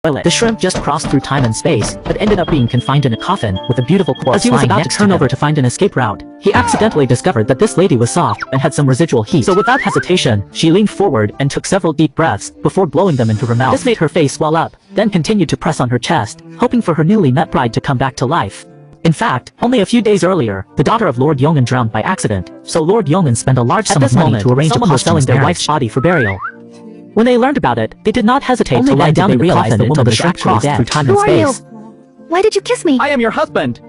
toilet. The shrimp just crossed through time and space, but ended up being confined in a coffin with a beautiful corpse. As he was about to turn over to find an escape route, he accidentally discovered that this lady was soft and had some residual heat. So without hesitation, she leaned forward and took several deep breaths before blowing them into her mouth. This made her face swell up, then continued to press on her chest, hoping for her newly met bride to come back to life. In fact, only a few days earlier, the daughter of Lord Yongan drowned by accident, so Lord Yongan spent a large sum of money to arrange a posthumous selling their wife's body for burial. When they learned about it, they did not hesitate to lie down and realize the woman was actually dead. Through time and space. Who are you? Why did you kiss me? I am your husband.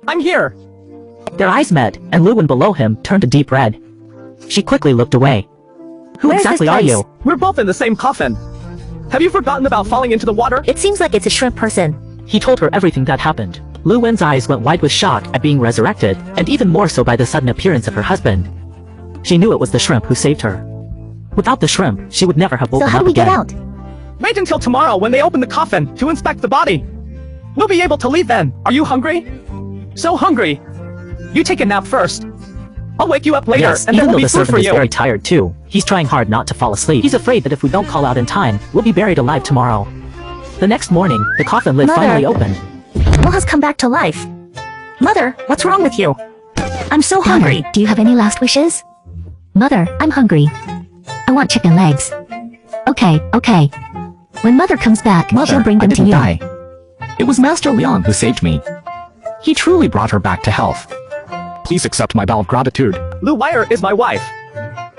I'm here. Their eyes met, and Luwen below him turned a deep red. She quickly looked away. Who exactly are you? We're both in the same coffin. Have you forgotten about falling into the water? It seems like it's a shrimp person. He told her everything that happened. Luwen's eyes went wide with shock at being resurrected, and even more so by the sudden appearance of her husband. She knew it was the shrimp who saved her. Without the shrimp, she would never have woken up again. So how do we get out? Wait until tomorrow when they open the coffin to inspect the body. We'll be able to leave then. Are you hungry? So hungry. You take a nap first. I'll wake you up later, Yes, and even there will though be the food for servant is you. very tired too, he's trying hard not to fall asleep. He's afraid that if we don't call out in time, we'll be buried alive tomorrow. The next morning, the coffin lid finally opened. Will has come back to life. Mother, what's wrong with you? I'm so hungry. Do you have any last wishes? Mother, I'm hungry. I want chicken legs. Okay. When Mother comes back, she'll bring them to you. Die. It was Master Leon who saved me. He truly brought her back to health. Please accept my bow of gratitude. Lu Wire is my wife.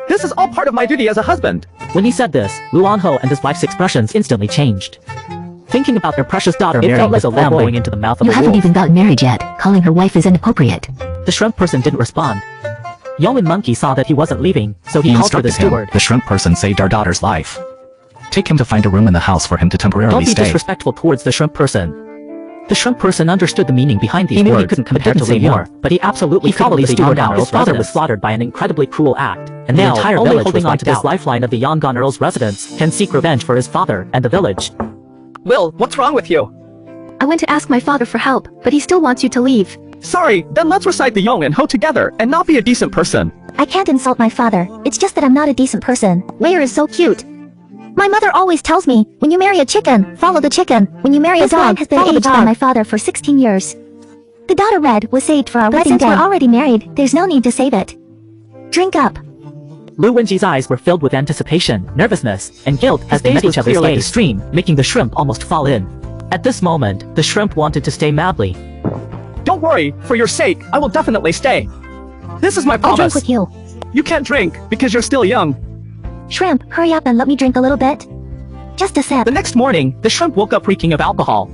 This is all part of my duty as a husband. When he said this, Luanho and his wife's expressions instantly changed. Thinking about their precious daughter marrying like a lamb going into the mouth of a wolf. You haven't even gotten married yet. Calling her wife is inappropriate. The shrimp person didn't respond. Yeoman Monkey saw that he wasn't leaving, so he called for the steward. The shrimp person saved our daughter's life. Take him to find a room in the house for him to temporarily stay. Don't be disrespectful towards the shrimp person. The shrimp person understood the meaning behind these words. He knew he couldn't compare to Leon, but he absolutely followed the steward out. His father was slaughtered by an incredibly cruel act, and the entire village holding on to this lifeline of the Yangon Earl's residence can seek revenge for his father and the village. Will, what's wrong with you? I went to ask my father for help, but he still wants you to leave. Sorry, then let's recite the Yong and Ho together and not be a decent person. I can't insult my father. It's just that I'm not a decent person. Wire is so cute. My mother always tells me, when you marry a chicken, follow the chicken. When you marry a dog, has been follow the aged by dog. my father for 16 years. The daughter Red was saved for our wedding since day. we're already married, there's no need to save it. Drink up. Lu Wenji's eyes were filled with anticipation, nervousness, and guilt as they met each other's like a stream, making the shrimp almost fall in. At this moment, the shrimp wanted to stay madly. Don't worry, for your sake, I will definitely stay. This is my I'll promise. drink with you. You can't drink because you're still young. Shrimp, hurry up and let me drink a little bit. Just a sip. The next morning, the shrimp woke up reeking of alcohol.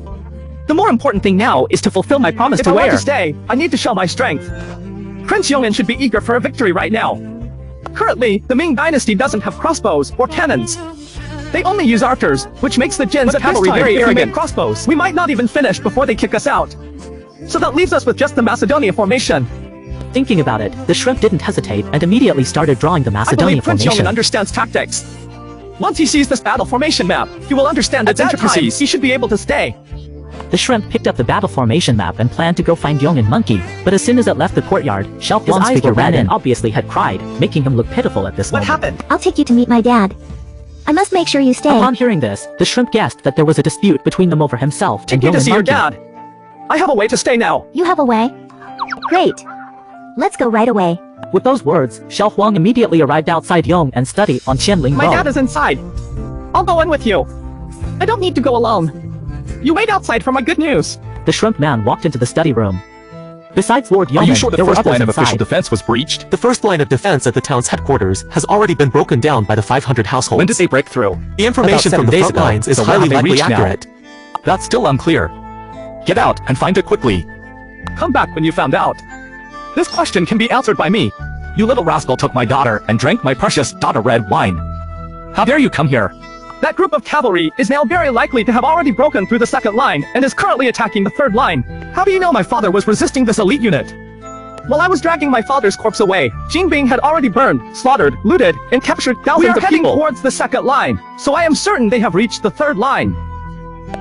The more important thing now is to fulfill my promise to Wire. If I want to stay, I need to show my strength. Prince Yongin should be eager for a victory right now. Currently, the Ming dynasty doesn't have crossbows or cannons. They only use archers, which makes the Jin's cavalry very arrogant. Crossbows, we might not even finish before they kick us out. So that leaves us with just the Macedonia formation. Thinking about it, the shrimp didn't hesitate and immediately started drawing the Macedonia Prince formation. Yongin understands tactics. Once he sees this battle formation map, he will understand its intricacies. He should be able to stay. The shrimp picked up the battle formation map and planned to go find Yong and Monkey, but as soon as it left the courtyard, Shelf Wang's figure ran in and obviously had cried, making him look pitiful at this moment. What happened? I'll take you to meet my dad. I must make sure you stay. Upon hearing this, the shrimp guessed that there was a dispute between them over himself and Take me Yong to and see your Monkey. dad. I have a way to stay now. You have a way? Great. Let's go right away. With those words, Shelf Wang immediately arrived outside Yong and studied on Qianling My Road. dad is inside. I'll go in with you. I don't need to go alone. You wait outside for my good news. The shrimp man walked into the study room. Besides Lord Yeoman, Are you sure the there were first others line of inside. official defense was breached? The first line of defense at the town's headquarters has already been broken down by the 500 households. When did they break through? The information About from the 7 days front ago. lines is So where highly have they likely reached now? accurate. That's still unclear. Get out and find it quickly. Come back when you found out. This question can be answered by me. You little rascal took my daughter and drank my precious daughter red wine. How dare you come here? That group of cavalry is now very likely to have already broken through the second line and is currently attacking the third line. How do you know my father was resisting this elite unit? While I was dragging my father's corpse away, Jinbing had already burned, slaughtered, looted, and captured thousands of people. We are heading towards the second line, so I am certain they have reached the third line.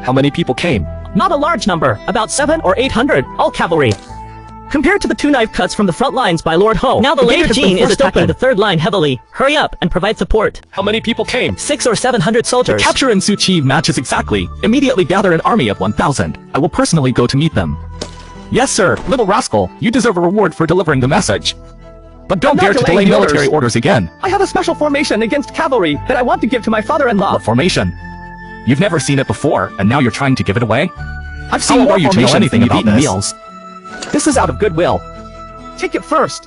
How many people came? Not a large number, about 700 or 800, all cavalry. Compared to the 2 knife cuts from the front lines by Lord Ho, now the later Jean is attacking the 3rd line heavily. Hurry up and provide support. How many people came? 600 or 700 soldiers. To capture in Su Chi matches exactly. Immediately gather an army of 1,000. I will personally go to meet them. Yes, sir, little rascal. You deserve a reward for delivering the message. But don't dare to delay military orders again. I have a special formation against cavalry that I want to give to my father-in-law. What formation? You've never seen it before, and now you're trying to give it away? I've seen more you to know anything about this? Meals. This is out of goodwill. Take it first.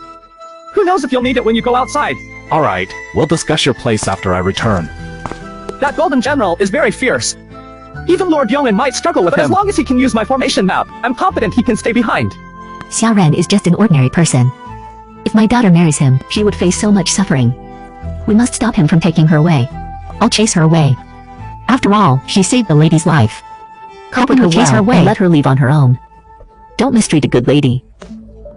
Who knows if you'll need it when you go outside? Alright, we'll discuss your place after I return. That golden general is very fierce. Even Lord Yong'an might struggle with him. As long as he can use my formation map, I'm confident he can stay behind. Xiao Ren is just an ordinary person. If my daughter marries him, she would face so much suffering. We must stop him from taking her away. I'll chase her away. After all, she saved the lady's life. Help her chase her away and let her leave on her own. Don't mistreat a good lady.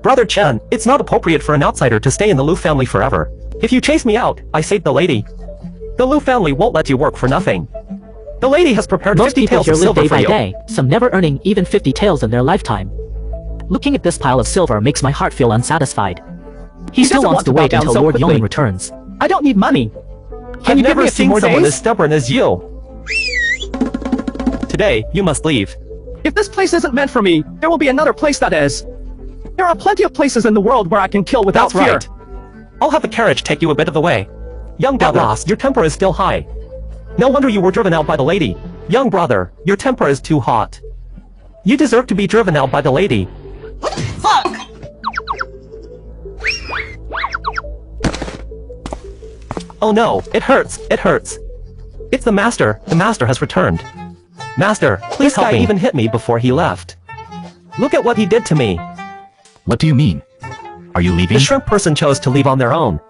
Brother Chen, it's not appropriate for an outsider to stay in the Lu family forever. If you chase me out, I saved the lady. The Lu family won't let you work for nothing. The lady has prepared 50 taels of silver for you. Day, some never earning even 50 taels in their lifetime. Looking at this pile of silver makes my heart feel unsatisfied. He still wants to wait until Lord Yong'an returns. I don't need money. I've never seen someone as stubborn as you. Today, you must leave. If this place isn't meant for me, there will be another place that is. There are plenty of places in the world where I can kill without fear. Right. I'll have the carriage take you a bit of the way. Young brother, your temper is still high. No wonder you were driven out by the lady. Young brother, your temper is too hot. You deserve to be driven out by the lady. Fuck! Oh no, it hurts, it hurts. It's the master has returned. Master, please help me. This guy even hit me before he left. Look at what he did to me. What do you mean? Are you leaving? The shrimp person chose to leave on their own.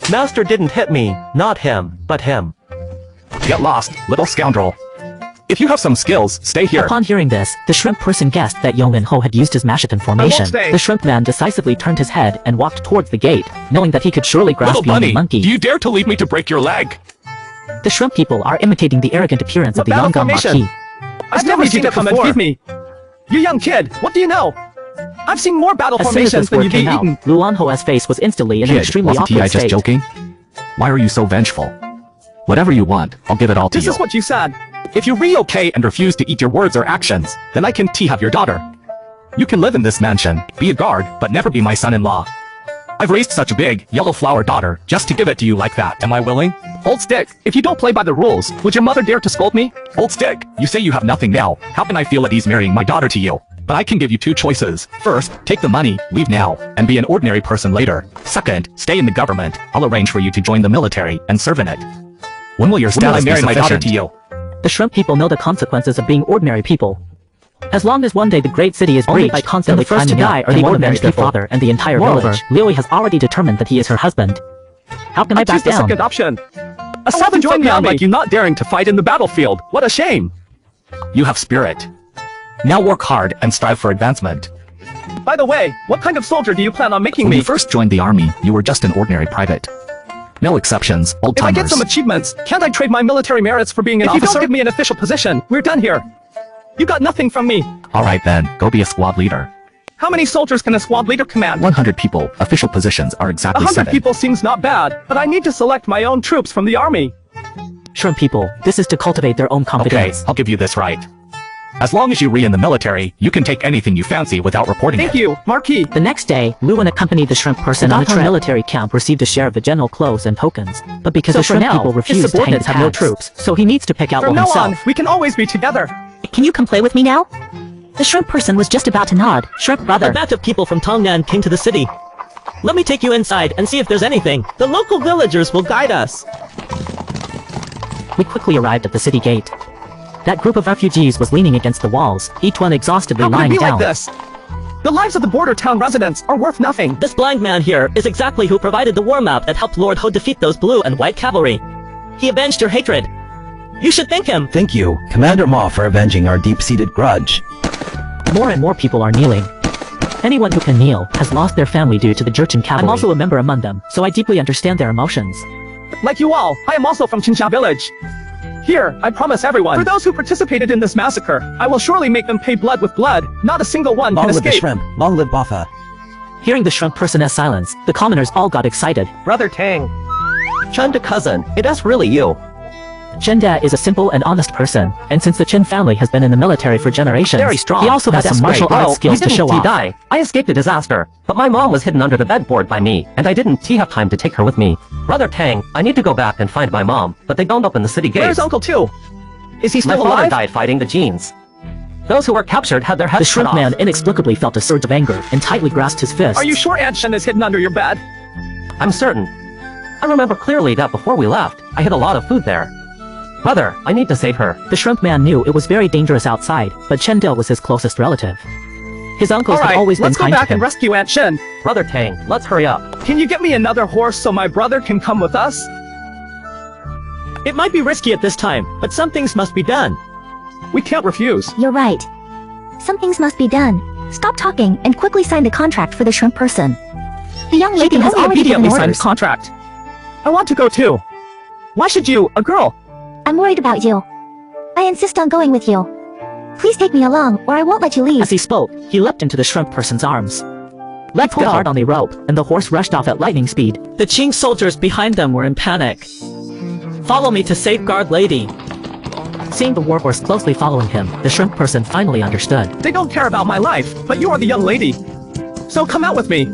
Master didn't hit me, not him, but him. Get lost, little scoundrel. If you have some skills, stay here. Upon hearing this, the shrimp person guessed that Yong'an Ho had used his Mashetan formation. The shrimp man decisively turned his head and walked towards the gate, knowing that he could surely grasp Yong'an Monkey. Do you dare to leave me to break your leg? The shrimp people are imitating the arrogant appearance of the Yong'an Marquis. I've never seen it come and feed me. You young kid, what do you know? I've seen more battle formations than you've eaten. Luan Ho's face was instantly in an extremely awkward state. Wasn't I just joking? Why are you so vengeful? Whatever you want, I'll give it all to you. This is what you said. If you re-okay and refuse to eat your words or actions, then I can have your daughter. You can live in this mansion, be a guard, but never be my son-in-law. I've raised such a big, yellow flower daughter, just to give it to you like that. Am I willing? Old stick, if you don't play by the rules, would your mother dare to scold me? Old stick, you say you have nothing now. How can I feel at ease marrying my daughter to you? But I can give you 2 choices. First, take the money, leave now, and be an ordinary person later. Second, stay in the government. I'll arrange for you to join the military and serve in it. When will your status marry my daughter to you? The shrimp people know the consequences of being ordinary people. As long as one day the great city is breached by constantly first to die are the ordinary their father and the entire village. Liu has already determined that he is her husband. How can I back down? The second option. A savage young man like you not daring to fight in the battlefield. What a shame. You have spirit. Now work hard and strive for advancement. By the way, what kind of soldier do you plan on making me? When you first joined the army, you were just an ordinary private. No exceptions, old-timers. If I get some achievements, can't I trade my military merits for being an officer? If you don't give me an official position, we're done here. You got nothing from me. Alright then, go be a squad leader. How many soldiers can a squad leader command? 100 people. Official positions are exactly 7. 100 people seems not bad, but I need to select my own troops from the army. Shrimp people, this is to cultivate their own confidence. Okay, I'll give you this right. As long as you re in the military, you can take anything you fancy without reporting Thank you, Marquis. The next day, Luan accompanied the shrimp person on a military camp received a share of the general clothes and tokens. But because the shrimp people refused to hang his have no troops, so he needs to pick out one himself. From now on, we can always be together. Can you come play with me now? The shrimp person was just about to nod. Shrimp brother. A batch of people from Tongnan came to the city. Let me take you inside and see if there's anything. The local villagers will guide us. We quickly arrived at the city gate. That group of refugees was leaning against the walls, each one exhaustedly lying down. How could it be like this? The lives of the border town residents are worth nothing. This blind man here is exactly who provided the war map that helped Lord Ho defeat those blue and white cavalry. He avenged your hatred. You should thank him. Thank you, Commander Ma, for avenging our deep-seated grudge. More and more people are kneeling. Anyone who can kneel has lost their family due to the Jurchen cavalry. I'm also a member among them, so I deeply understand their emotions. Like you all, I am also from Qinsha village. Here, I promise everyone, for those who participated in this massacre, I will surely make them pay blood with blood. Not a single one can escape. Long live the shrimp, long live Boffa. Hearing the shrimp person's silence, the commoners all got excited. Brother Tang. Chun to cousin, it is really you. Chen Da is a simple and honest person, and since the Chen family has been in the military for generations, Very strong. he also has some martial arts skills to show off. Die. I escaped a disaster, but my mom was hidden under the bedboard by me, and I didn't have time to take her with me. Brother Tang, I need to go back and find my mom, but they don't open the city gates. Where's Uncle Two? Is he My still father alive? died fighting the genes. Those who were captured had their heads The shrimp cut man off. inexplicably felt a surge of anger and tightly grasped his fist. Are you sure Aunt Shen is hidden under your bed? I'm certain. I remember clearly that before we left, I hid a lot of food there. Brother, I need to save her. The shrimp man knew it was very dangerous outside, but Chen Da was his closest relative. His uncles had Alright, always been let's go kind to back and him. rescue Aunt Shen. Brother Tang, let's hurry up. Can you get me another horse so my brother can come with us? It might be risky at this time, but some things must be done. We can't refuse. You're right. Some things must be done. Stop talking and quickly sign the contract for the shrimp person. The young lady has already given immediately sign orders. the contract. I want to go too. Why should you, a girl? I'm worried about you. I insist on going with you. Please take me along, or I won't let you leave. As he spoke, he leapt into the shrimp person's arms. Let's pulled hard on the rope, and the horse rushed off at lightning speed. The Qing soldiers behind them were in panic. Follow me to safeguard Lady. Seeing the warhorse closely following him, the shrimp person finally understood. They don't care about my life, but you are the young lady. So come out with me.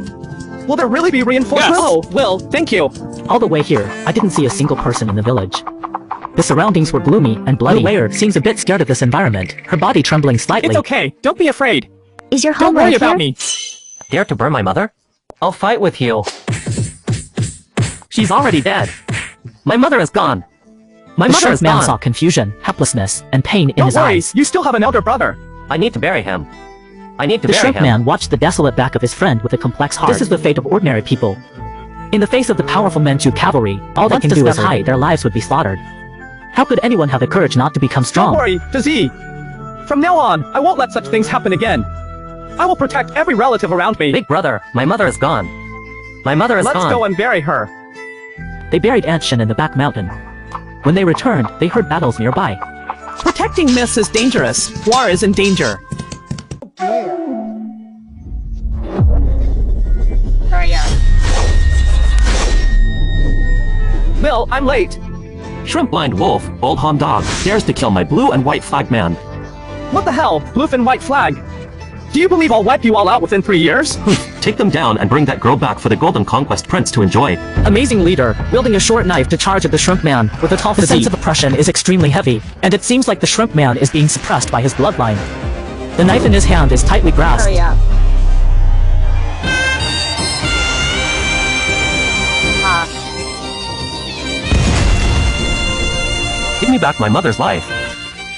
Will there really be reinforcements? Yes. Oh, Will, thank you. All the way here, I didn't see a single person in the village. The surroundings were gloomy and bloody. Wei seems a bit scared of this environment, her body trembling slightly. It's okay, don't be afraid. Is your Don't home worry right about here? me. Dare to burn my mother? I'll fight with you. She's already dead. My mother is gone. My The mother shrimp is man gone. saw confusion, helplessness, and pain in Don't his worry, eyes. you still have an elder brother. I need to bury him. I need to The bury shrimp him. man watched the desolate back of his friend with a complex heart. This is the fate of ordinary people. In the face of the powerful Manchu cavalry, all they Once can do is discovered- hide, their lives would be slaughtered. How could anyone have the courage not to become strong? Don't worry, Dazi. From now on, I won't let such things happen again. I will protect every relative around me. Big brother, my mother is gone. My mother is Let's gone. go and bury her. They buried Aunt Shen in the back mountain. When they returned, they heard battles nearby. Protecting myths is dangerous. War is in danger. Will, I'm late. Shrimp blind wolf, old Han dog, dares to kill my blue and white flag man. What the hell, blue and white flag? Do you believe I'll wipe you all out within 3 years? Take them down and bring that girl back for the Golden Conquest Prince to enjoy. Amazing leader, wielding a short knife to charge at the shrimp man with a tall physique. The sense of oppression is extremely heavy, and it seems like the shrimp man is being suppressed by his bloodline. The knife in his hand is tightly grasped. Give me back my mother's life.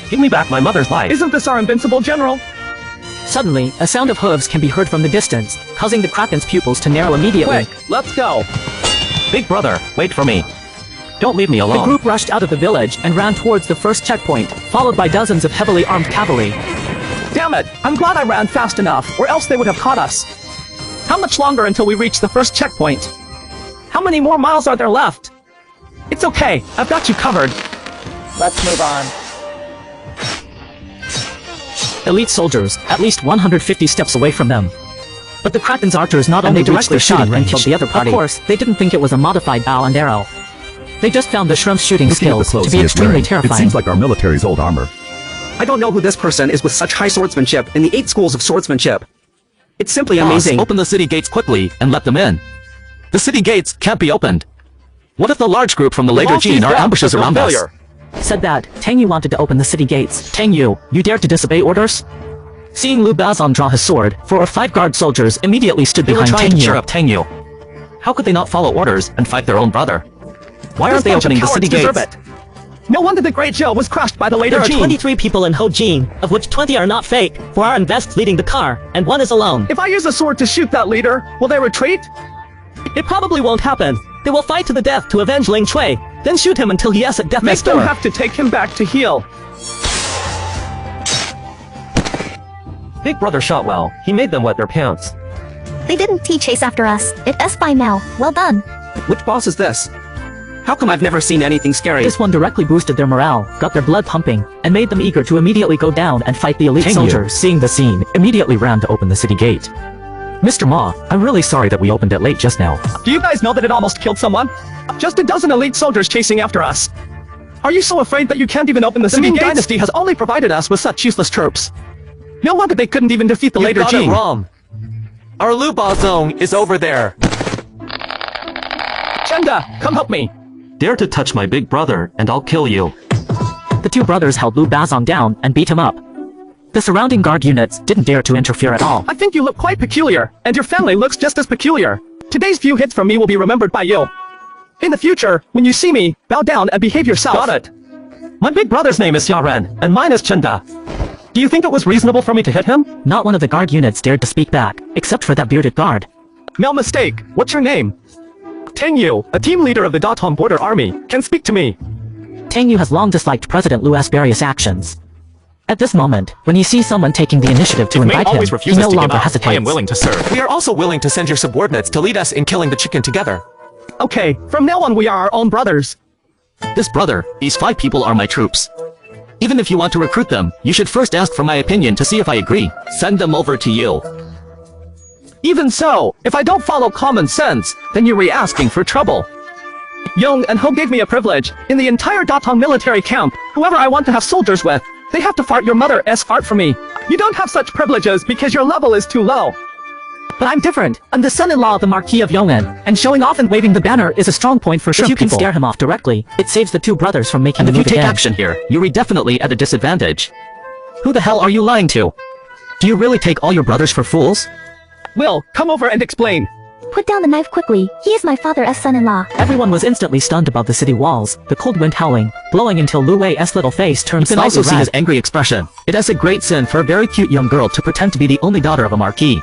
Give me back my mother's life. Isn't this our invincible general? Suddenly, a sound of hooves can be heard from the distance, causing the Kraken's pupils to narrow immediately. Quick, let's go. Big brother, wait for me. Don't leave me The alone. group rushed out of the village and ran towards the first checkpoint, followed by dozens of heavily armed cavalry. Damn it, I'm glad I ran fast enough, or else they would have caught us. How much longer until we reach the first checkpoint? How many more miles are there left? It's okay, I've got you covered. Let's move on. Elite soldiers, at least 150 steps away from them. But the Kraken's archers not only directly shot and killed the other party. Of course, they didn't think it was a modified bow and arrow. They just found the shrimp's shooting skills to be extremely It terrifying. seems like our military's old armor. I don't know who this person is with such high swordsmanship in the 8 schools of swordsmanship. It's simply Boss, amazing. open the city gates quickly and let them in. The city gates can't be opened. What if the large group from the later gene are ambushes around us? Said that, Tang Yu wanted to open the city gates. Tang Yu, you dare to disobey orders? Seeing Lu Bazan draw his sword, 4 or 5 guard soldiers immediately stood They were behind trying Tang to cheer Yu. up Tang Yu. How could they not follow orders and fight their own brother? Why aren't This they bunch of opening the city cowards gates? deserve it. No wonder the Great Jill was crushed by the later There are gene. 23 people in Ho Jing, of which 20 are not fake, 4 are invest leading the car, and 1 is alone. If I use a sword to shoot that leader, will they retreat? It probably won't happen. They will fight to the death to avenge Ling Chui, then shoot him until he has a death's Make them door. have to take him back to heal. Big brother shot well. He made them wet their pants. They didn't chase after us. It is by now. Well done. Which boss is this? How come I've never seen anything scary? This one directly boosted their morale, got their blood pumping, and made them eager to immediately go down and fight the elite Tang Yu, soldiers. seeing the scene, immediately ran to open the city gate. Mr. Ma, I'm really sorry that we opened it late just now. Do you guys know that it almost killed someone? Just a dozen elite soldiers chasing after us. Are you so afraid that you can't even open the city gates? The Ming Dynasty has only provided us with such useless troops. No wonder they couldn't even defeat the later Jin. You got it wrong. Our Luba zone is over there. Chenda, come help me. Dare to touch my big brother, and I'll kill you. The two brothers held Lu Bazong down and beat him up. The surrounding guard units didn't dare to interfere at all. I think you look quite peculiar, and your family looks just as peculiar. Today's few hits from me will be remembered by you. In the future, when you see me, bow down and behave yourself. Got it. My big brother's name is Xiaoren, and mine is Chenda. Do you think it was reasonable for me to hit him? Not one of the guard units dared to speak back, except for that bearded guard. No mistake. What's your name? Tang Yu, a team leader of the Datong Border Army, can speak to me. Tang Yu has long disliked President Lu's various actions. At this moment, when he sees someone taking the initiative to invite him, he no longer hesitates. I am willing to serve. We are also willing to send your subordinates to lead us in killing the chicken together. Okay, from now on we are our own brothers. This brother, these 5 people are my troops. Even if you want to recruit them, you should first ask for my opinion to see if I agree. Send them over to you. Even so, if I don't follow common sense, then you're re-asking for trouble. Yong and Ho gave me a privilege. In the entire Datong military camp, whoever I want to have soldiers with, they have to fart your mother's fart for me. You don't have such privileges because your level is too low. But I'm different. I'm the son-in-law of the Marquis of Yong'an, and showing off and waving the banner is a strong point for shrimp people. If you can scare him off directly, it saves the two brothers from making the move again. If you take action here, you're definitely at a disadvantage. Who the hell are you lying to? Do you really take all your brothers for fools? Will, come over and explain. Put down the knife quickly. He is my father's son-in-law. Everyone was instantly stunned above the city walls, the cold wind howling, blowing until Lu Wei's little face turned slightly red. You can also see his angry expression. It is a great sin for a very cute young girl to pretend to be the only daughter of a marquis.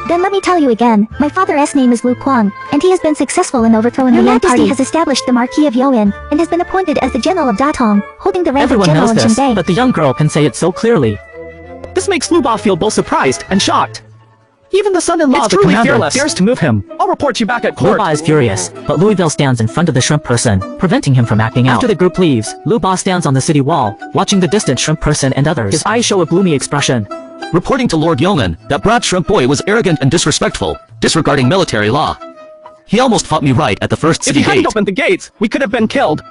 Then let me tell you again, my father's name is Lu Kuang, and he has been successful in overthrowing the Yan Party, has established the Marquis of Yong'an, and has been appointed as the General of Datong, holding the rank Everyone of General knows in this, Xinbei. but the young girl can say it so clearly. This makes Lu Ba feel both surprised and shocked. Even the son-in-law of the truly commander fearless. dares to move him. I'll report you back at Lu court. Ba is furious, but Louisville stands in front of the shrimp person, preventing him from acting out. After the group leaves, Lu Ba stands on the city wall, watching the distant shrimp person and others. His eyes show a gloomy expression. Reporting to Lord Yong'an, that brat shrimp boy was arrogant and disrespectful, disregarding military law. He almost fought me right at the first city gate. If he hadn't gate. opened the gates, we could have been killed.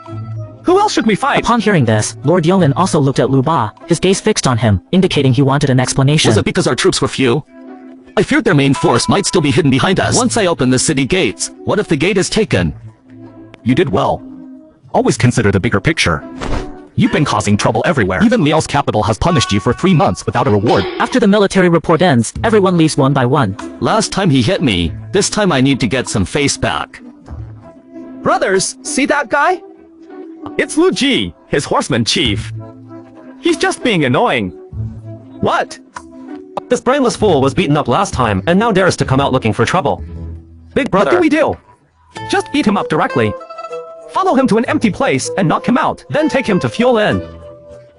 Who else should we fight? Upon hearing this, Lord Yong'an also looked at Lu Ba, his gaze fixed on him, indicating he wanted an explanation. Was it because our troops were few? I feared their main force might still be hidden behind us. Once I open the city gates, what if the gate is taken? You did well. Always consider the bigger picture. You've been causing trouble everywhere. Even Liao's capital has punished you for 3 months without a reward. After the military report ends, everyone leaves one by one. Last time he hit me, this time I need to get some face back. Brothers, see that guy? It's Lu Ji, his horseman chief. He's just being annoying. What? This brainless fool was beaten up last time, and now dares to come out looking for trouble. Big brother. What do we do? Just beat him up directly. Follow him to an empty place and knock him out, then take him to Fuel Inn.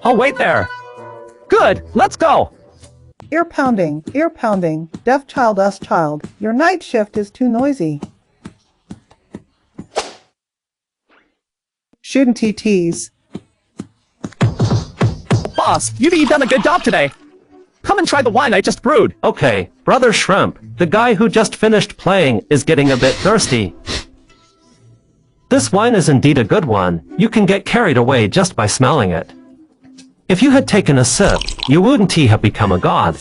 I'll wait there. Good, let's go. Ear pounding, deaf child us child. Your night shift is too noisy. Shouldn't he tease? Boss, you've done a good job today. Come and try the wine I just brewed. Okay, Brother Shrimp, the guy who just finished playing is getting a bit thirsty. This wine is indeed a good one. You can get carried away just by smelling it. If you had taken a sip, you wouldn't have become a god.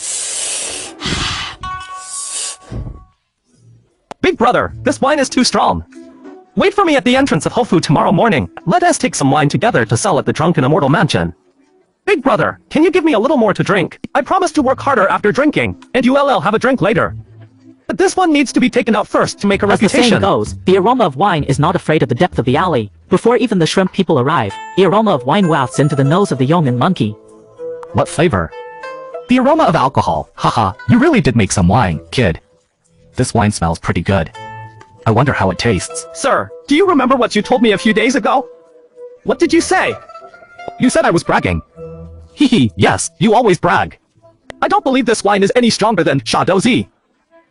Big brother, this wine is too strong. Wait for me at the entrance of Hofu tomorrow morning. Let us take some wine together to sell at the Drunken Immortal Mansion. Big brother, can you give me a little more to drink? I promise to work harder after drinking, and you'll have a drink later. But this one needs to be taken out first to make a reputation. As the saying goes, the aroma of wine is not afraid of the depth of the alley. Before even the shrimp people arrive, the aroma of wine wafts into the nose of the Yong'an monkey. What flavor? The aroma of alcohol. Haha, you really did make some wine, kid. This wine smells pretty good. I wonder how it tastes. Sir, do you remember what you told me a few days ago? What did you say? You said I was bragging. Hehe, yes, you always brag. I don't believe this wine is any stronger than Shadozi.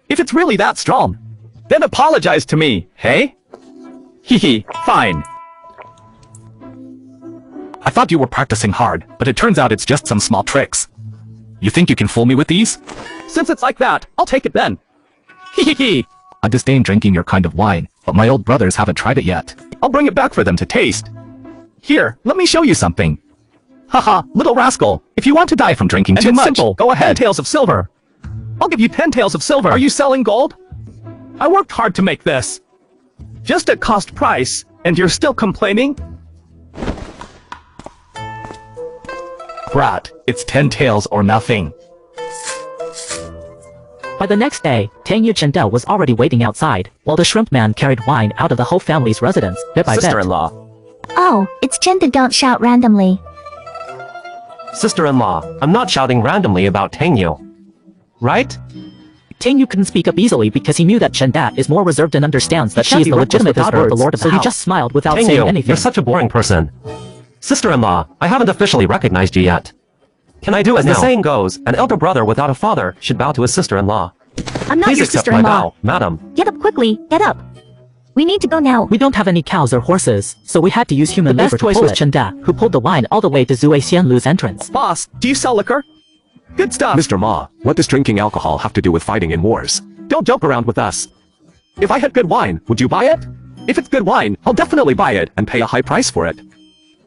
If it's really that strong, then apologize to me, hey? Hehe, fine. I thought you were practicing hard, but it turns out it's just some small tricks. You think you can fool me with these? Since it's like that, I'll take it then. Hee. I disdain drinking your kind of wine, but my old brothers haven't tried it yet. I'll bring it back for them to taste. Here, let me show you something. Haha, little rascal. If you want to die from drinking too much, simple. Go ahead. 10 taels of silver. I'll give you 10 taels of silver. Are you selling gold? I worked hard to make this. Just at cost price, and you're still complaining? Brat, it's 10 taels or nothing. By the next day, Tang Yu Chendel was already waiting outside, while the shrimp man carried wine out of the whole family's residence, bit by bit. Sister-in-law. Oh, it's Chen to don't shout randomly. Sister-in-law, I'm not shouting randomly about Tang Yu. Right? Tang Yu couldn't speak up easily because he knew that Chenda is more reserved and understands that she is the legitimate daughter of the Lord of the House. So he just smiled without Tang saying Yu, anything. you're such a boring person. Sister-in-law, I haven't officially recognized you yet. Can I do it now? As the saying goes, an elder brother without a father should bow to his sister-in-law. I'm not Please your accept my sister-in-law. bow, madam. Get up quickly, get up. We need to go now. We don't have any cows or horses, so we had to use human labor to pull it. The best choice was Chenda, who pulled the wine all the way to Zui Xianlu's entrance. Boss, do you sell liquor? Good stuff. Mr. Ma, what does drinking alcohol have to do with fighting in wars? Don't joke around with us. If I had good wine, would you buy it? If it's good wine, I'll definitely buy it and pay a high price for it.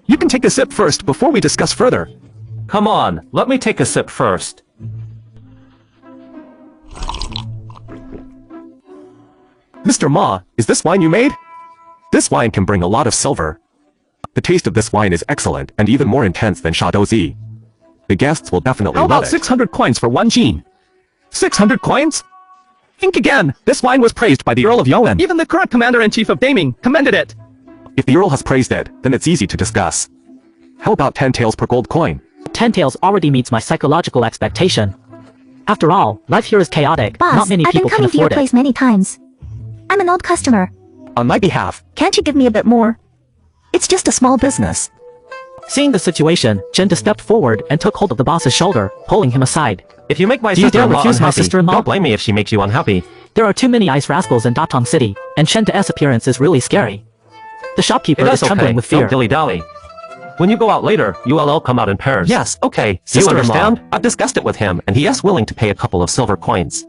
You can take a sip first before we discuss further. Come on, let me take a sip first. Mr. Ma, is this wine you made? This wine can bring a lot of silver. The taste of this wine is excellent and even more intense than Chateau Z. The guests will definitely How love about it. 600 coins for one jean? 600 coins? Think again. This wine was praised by the Earl of Yoan. Even the current commander-in-chief of Daming commended it. If the Earl has praised it, then it's easy to discuss. How about 10 taels per gold coin? 10 taels already meets my psychological expectation. After all, life here is chaotic. Boss, Not many I've been people can coming to your afford place it. many times. I'm an old customer. On my behalf, Can't you give me a bit more? It's just a small business. Seeing the situation, Chenda stepped forward and took hold of the boss's shoulder, pulling him aside. If you make my Do you dare sister-in-law refuse my unhappy, sister-in-law? don't blame me if she makes you unhappy. There are too many ice rascals in Datong City, and Chenda's appearance is really scary. The shopkeeper is trembling with fear. Don't dilly-dally. When you go out later, you'll come out in pairs. Yes, okay. Do you Sister-in-law. understand? I've discussed it with him, and he is willing to pay a couple of silver coins.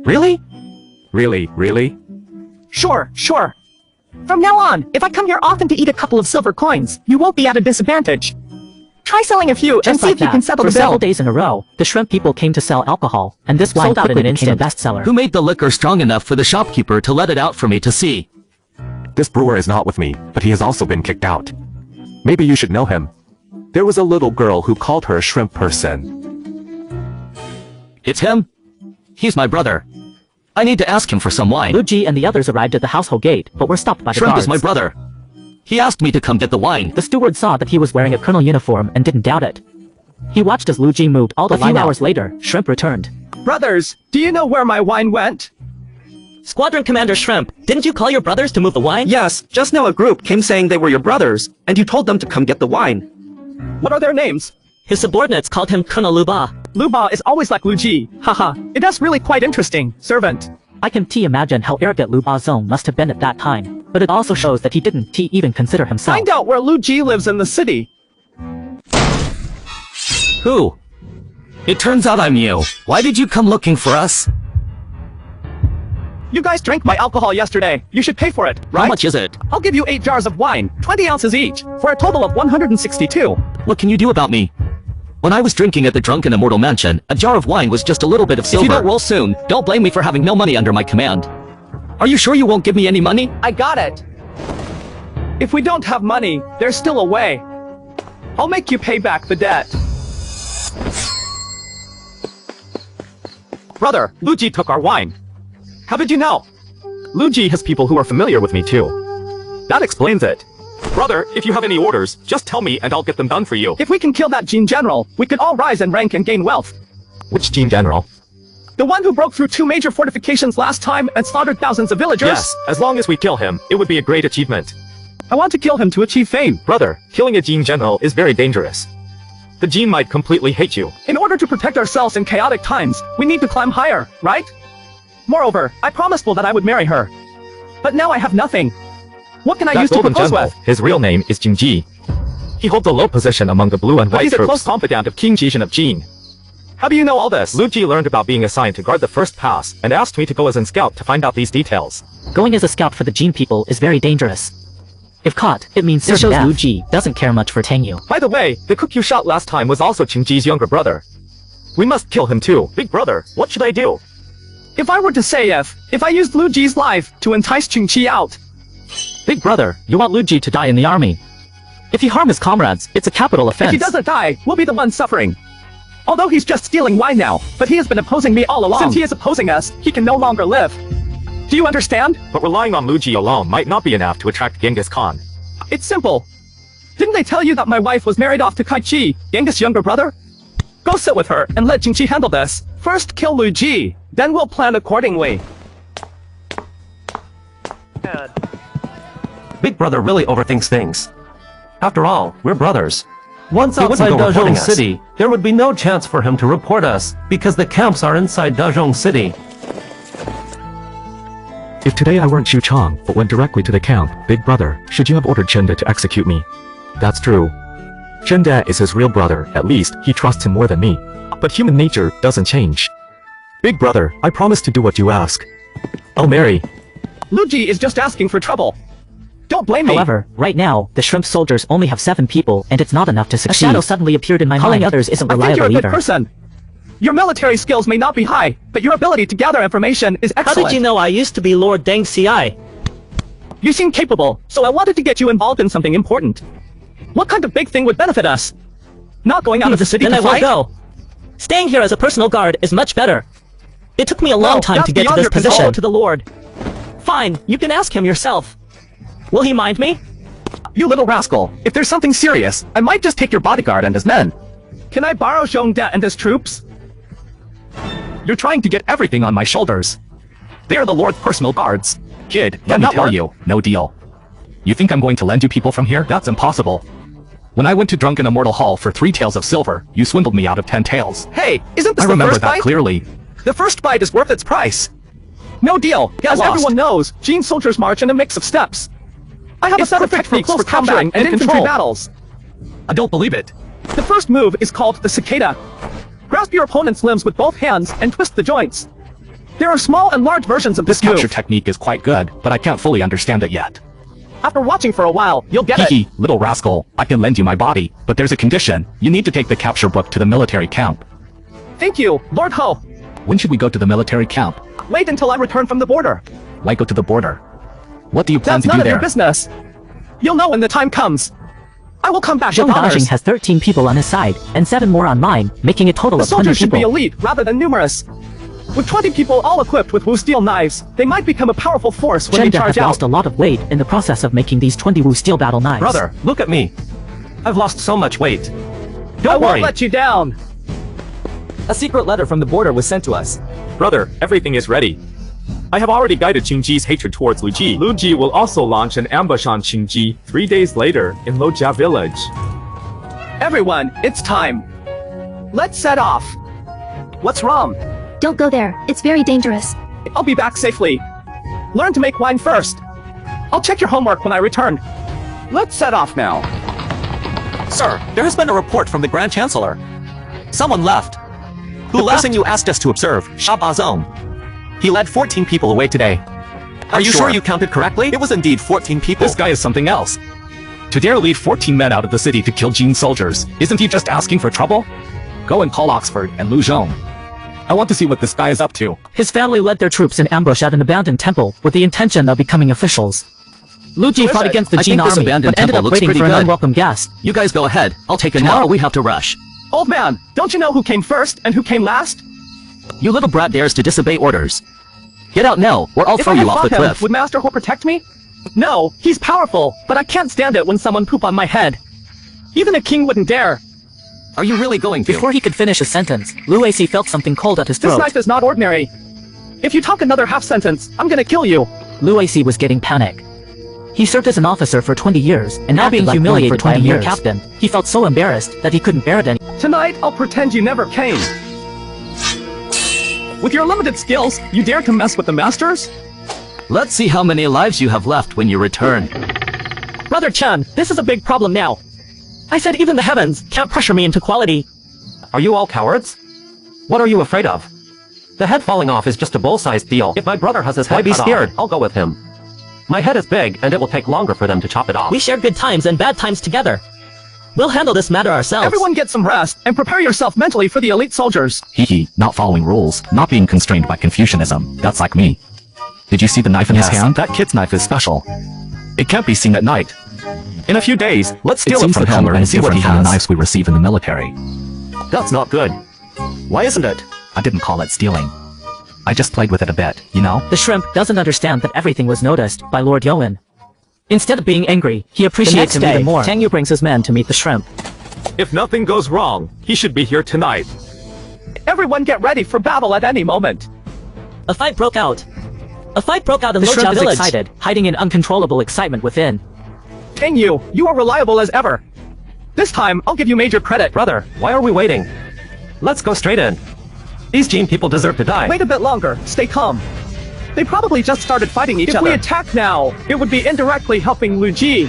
Really? Really? Sure. From now on, if I come here often to eat a couple of silver coins, you won't be at a disadvantage. Try selling a few and Just see like if you that, can settle for the bill. several days in a row, the shrimp people came to sell alcohol, and this wine Sold out quickly in an became a instant. bestseller. Who made the liquor strong enough for the shopkeeper to let it out for me to see? This brewer is not with me, but he has also been kicked out. Maybe you should know him. There was a little girl who called her a shrimp person. It's him? He's my brother. I need to ask him for some wine. Lu Ji and the others arrived at the household gate, but were stopped by the Shrimp guards. is my brother. He asked me to come get the wine. The steward saw that he was wearing a colonel uniform and didn't doubt it. He watched as Lu Ji moved all the line. A few hours later, Shrimp returned. Brothers, do you know where my wine went? Squadron Commander Shrimp, didn't you call your brothers to move the wine? Yes, just now a group came saying they were your brothers, and you told them to come get the wine. What are their names? His subordinates called him Colonel Luba. Luba is always like Lu Ji. Haha. It is really quite interesting, servant. I can imagine how arrogant Lu Bazong must have been at that time, but it also shows that he didn't even consider himself. Find out where Lu Ji lives in the city. Who? It turns out I'm you. Why did you come looking for us? You guys drank my alcohol yesterday. You should pay for it, right? How much is it? I'll give you 8 jars of wine, 20 ounces each, for a total of 162. What can you do about me? When I was drinking at the Drunken Immortal Mansion, a jar of wine was just a little bit of silver. If you don't roll soon, don't blame me for having no money under my command. Are you sure you won't give me any money? I got it. If we don't have money, there's still a way. I'll make you pay back the debt. Brother, Lu Ji took our wine. How did you know? Lu Ji has people who are familiar with me too. That explains it. Brother, if you have any orders, just tell me and I'll get them done for you. If we can kill that Jin General, we could all rise in rank and gain wealth. Which Jin General? The one who broke through 2 major fortifications last time and slaughtered thousands of villagers? Yes, as long as we kill him, it would be a great achievement. I want to kill him to achieve fame. Brother, killing a Jin General is very dangerous. The Jin might completely hate you. In order to protect ourselves in chaotic times, we need to climb higher, right? Moreover, I promised Will that I would marry her. But now I have nothing. What can I use to Golden propose General, with? his real name is Jinji. He holds a low position among the blue and But white he's a troops. close confidant of King Jishin of Jin. How do you know all this? Lu Ji learned about being assigned to guard the first pass and asked me to go as a scout to find out these details. Going as a scout for the Jin people is very dangerous. If caught, it means certain death. Lu Ji doesn't care much for Tangyu. By the way, the cook you shot last time was also Qingji's younger brother. We must kill him too. Big brother, what should I do? If I were to say if I used Lu Ji's life to entice Qingji out. Big brother, you want Lu Ji to die in the army. If he harm his comrades, it's a capital offense. If he doesn't die, we'll be the ones suffering. Although he's just stealing wine now, but he has been opposing me all along. Since he is opposing us, he can no longer live. Do you understand? But relying on Lu Ji alone might not be enough to attract Genghis Khan. It's simple. Didn't they tell you that my wife was married off to Kai Chi, Genghis' younger brother? Go sit with her and let Qingji handle this. First kill Lu Ji, then we'll plan accordingly. Big brother really overthinks things. After all, we're brothers. Once outside Dazhong City, there would be no chance for him to report us, because the camps are inside Dazhong City. If today I weren't Xu Chang, but went directly to the camp, Big Brother, should you have ordered Chen De to execute me? That's true. Chen De is his real brother, at least, he trusts him more than me. But human nature doesn't change. Big Brother, I promise to do what you ask. I'll marry. Lu Ji is just asking for trouble. Don't blame me. However, right now, the shrimp soldiers only have 7 people, and it's not enough to succeed. A shadow suddenly appeared in my mind. Calling others isn't reliable I think you're a good either. person. Your military skills may not be high, but your ability to gather information is excellent. How did you know I used to be Lord Deng Xiai? You seem capable, so I wanted to get you involved in something important. What kind of big thing would benefit us? Not going out of the city to fight? Then I won't go. Staying here as a personal guard is much better. It took me a long time to get to this position. To the Lord. Fine, you can ask him yourself. Will he mind me? You little rascal, if there's something serious, I might just take your bodyguard and his men. Can I borrow Zhong De and his troops? You're trying to get everything on my shoulders. They are the Lord's personal guards. Kid, let me tell you, no deal. You think I'm going to lend you people from here? That's impossible. When I went to Drunken Immortal Hall for 3 taels of silver, you swindled me out of 10 taels. Hey, isn't this I the remember first that bite? clearly. The first bite is worth its price. No deal, as everyone knows, Jin soldiers march in a mix of steps. I have a set of techniques for capturing and infantry battles. I don't believe it. The first move is called the cicada. Grasp your opponent's limbs with both hands and twist the joints. There are small and large versions of this move. This capture technique is quite good, but I can't fully understand it yet. After watching for a while, you'll get it. Hee, little rascal, I can lend you my body, but there's a condition. You need to take the capture book to the military camp. Thank you, Lord Ho. When should we go to the military camp? Wait until I return from the border. Why go to the border? What do you plan to do there? That's none of your business. You'll know when the time comes. I will come back with honors. Dajing has 13 people on his side, and 7 more online, making a total of 100 people. The soldiers should be elite rather than numerous. With 20 people all equipped with Wu steel knives, they might become a powerful force when they charge out. Lost a lot of weight in the process of making these 20 Wu steel battle knives. Brother, look at me. I've lost so much weight. Don't worry. I won't let you down. A secret letter from the border was sent to us. Brother, everything is ready. I have already guided Qingji's hatred towards Lu Ji. Lu Ji will also launch an ambush on Qingji 3 days later in Lojia village. Everyone, it's time. Let's set off. What's wrong? Don't go there. It's very dangerous. I'll be back safely. Learn to make wine first. I'll check your homework when I return. Let's set off now. Sir, there has been a report from the Grand Chancellor. Someone left. Who left? The person you asked us to observe, Shah Bazong. He led 14 people away today. Are you sure you counted correctly? It was indeed 14 people. This guy is something else. To dare lead 14 men out of the city to kill Jin soldiers, isn't he just asking for trouble? Go and call Oxford and Lu Zhong. I want to see what this guy is up to. His family led their troops in ambush at an abandoned temple with the intention of becoming officials. Lu Ji fought against the Jin army, but ended up waiting for an unwelcome guest. You guys go ahead. I'll take it now. We have to rush. Old man, don't you know who came first and who came last? You little brat dares to disobey orders. Get out now, or I'll throw you off the cliff. Would Master Ho protect me? No, he's powerful, but I can't stand it when someone poop on my head. Even a king wouldn't dare. Are you really going to? Before he could finish his sentence, Lu Aixi felt something cold at his throat. This knife is not ordinary. If you talk another half sentence, I'm gonna kill you. Lu Aixi was getting panic. He served as an officer for 20 years, and now being humiliated by a mere captain, he felt so embarrassed that he couldn't bear it anymore. Tonight, I'll pretend you never came. With your limited skills, you dare to mess with the masters? Let's see how many lives you have left when you return. Brother Chen, this is a big problem now. I said even the heavens can't pressure me into quality. Are you all cowards? What are you afraid of? The head falling off is just a bull-sized deal. If my brother has his head cut off, I'll go with him. My head is big, and it will take longer for them to chop it off. We share good times and bad times together. We'll handle this matter ourselves. Everyone get some rest, and prepare yourself mentally for the elite soldiers. Hee, not following rules, not being constrained by Confucianism, that's like me. Did you see the knife in his hand? That kid's knife is special. It can't be seen at night. In a few days, let's steal it from him and see what he has. The knives we receive in the military. That's not good. Why isn't it? I didn't call it stealing. I just played with it a bit, you know? The shrimp doesn't understand that everything was noticed by Lord Yoan. Instead of being angry, he appreciates him even more. Tang Yu brings his men to meet the shrimp. If nothing goes wrong, he should be here tonight. Everyone get ready for battle at any moment. A fight broke out. A fight broke out in the shrimp Loja is village. Excited, hiding in uncontrollable excitement within. Tang Yu, you are reliable as ever. This time, I'll give you major credit. Brother, why are we waiting? Let's go straight in. These Jin people deserve to die. Wait a bit longer. Stay calm. They probably just started fighting each other. If we attack now, it would be indirectly helping Lu Ji.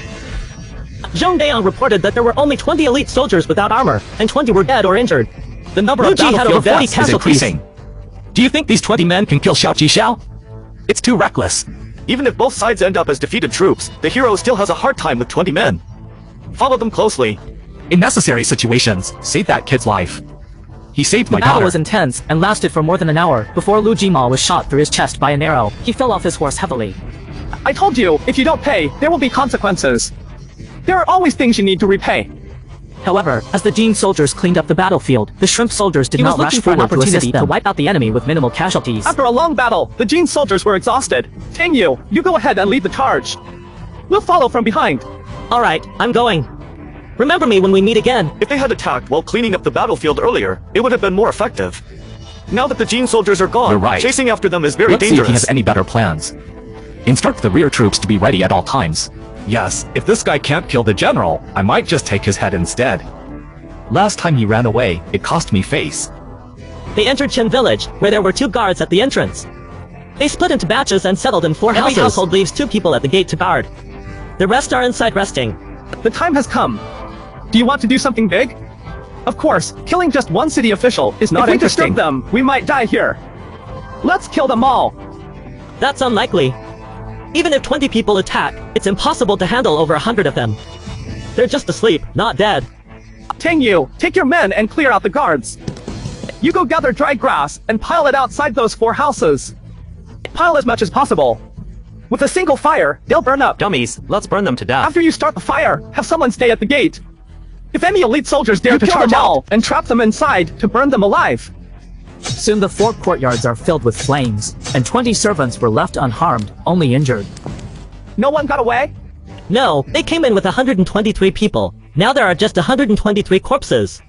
Zhong Daiyang reported that there were only 20 elite soldiers without armor, and 20 were dead or injured. The number Lu of Ji had over battlefield 40 deaths is casualties. increasing. Do you think these 20 men can kill Xiao Jixiao? It's too reckless. Even if both sides end up as defeated troops, the hero still has a hard time with 20 men. Follow them closely. In necessary situations, save that kid's life. He saved my daughter. The battle daughter. was intense and lasted for more than an hour before Lu Jima was shot through his chest by an arrow. He fell off his horse heavily. I told you, if you don't pay, there will be consequences. There are always things you need to repay. However, as the Jin soldiers cleaned up the battlefield, the shrimp soldiers did not rush forward to assist them to wipe out the enemy with minimal casualties. After a long battle, the Jin soldiers were exhausted. Tang Yu, you go ahead and lead the charge. We'll follow from behind. Alright, I'm going. Remember me when we meet again. If they had attacked while cleaning up the battlefield earlier, it would have been more effective. Now that the Jin soldiers are gone, You're right. chasing after them is very Let's dangerous. see if he has any better plans. Instruct the rear troops to be ready at all times. Yes, if this guy can't kill the general, I might just take his head instead. Last time he ran away, it cost me face. They entered Chen village, where there were 2 guards at the entrance. They split into batches and settled in 4 houses. Every household leaves 2 people at the gate to guard. The rest are inside resting. The time has come. Do you want to do something big? Of course, killing just one city official is not interesting. If we disturb them, we might die here. Let's kill them all. That's unlikely. Even if 20 people attack, it's impossible to handle over 100 of them. They're just asleep, not dead. Tang Yu, take your men and clear out the guards. You go gather dry grass and pile it outside those 4 houses. Pile as much as possible. With a single fire, they'll burn up. Dummies, let's burn them to death. After you start the fire, have someone stay at the gate. If any elite soldiers dare to charge out and trap them inside to burn them alive. Soon the 4 courtyards are filled with flames, and 20 servants were left unharmed, only injured. No one got away? No, they came in with 123 people. Now there are just 123 corpses.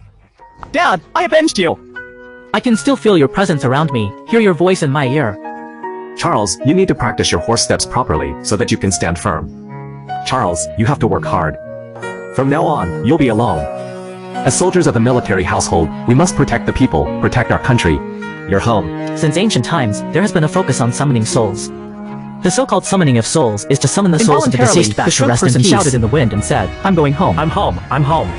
Dad, I avenged you. I can still feel your presence around me, hear your voice in my ear. Charles, you need to practice your horse steps properly so that you can stand firm. Charles, you have to work hard. From now on, you'll be alone. As soldiers of the military household, we must protect the people, protect our country, your home. Since ancient times, there has been a focus on summoning souls. The so-called summoning of souls is to summon the souls of the deceased back to rest in peace. Shouted in the wind and said, "I'm going home. I'm home. I'm home."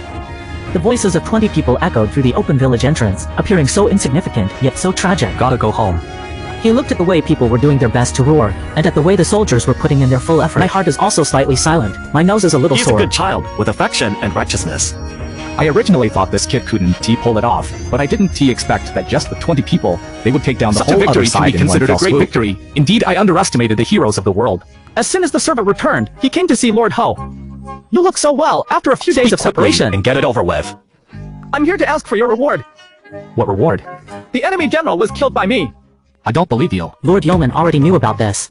The voices of 20 people echoed through the open village entrance, appearing so insignificant, yet so tragic. Gotta go home. He looked at the way people were doing their best to roar, and at the way the soldiers were putting in their full effort. My heart is also slightly silent. My nose is a little sore. He's a good child, with affection and righteousness. I originally thought this kid couldn't pull it off, but I didn't expect that just with 20 people, they would take down the whole other side in one fell swoop. Such a victory can be considered a great victory. Indeed, I underestimated the heroes of the world. As soon as the servant returned, he came to see Lord Ho. You look so well after a few days of separation. And get it over with. I'm here to ask for your reward. What reward? The enemy general was killed by me. I don't believe you. Lord Yeoman already knew about this.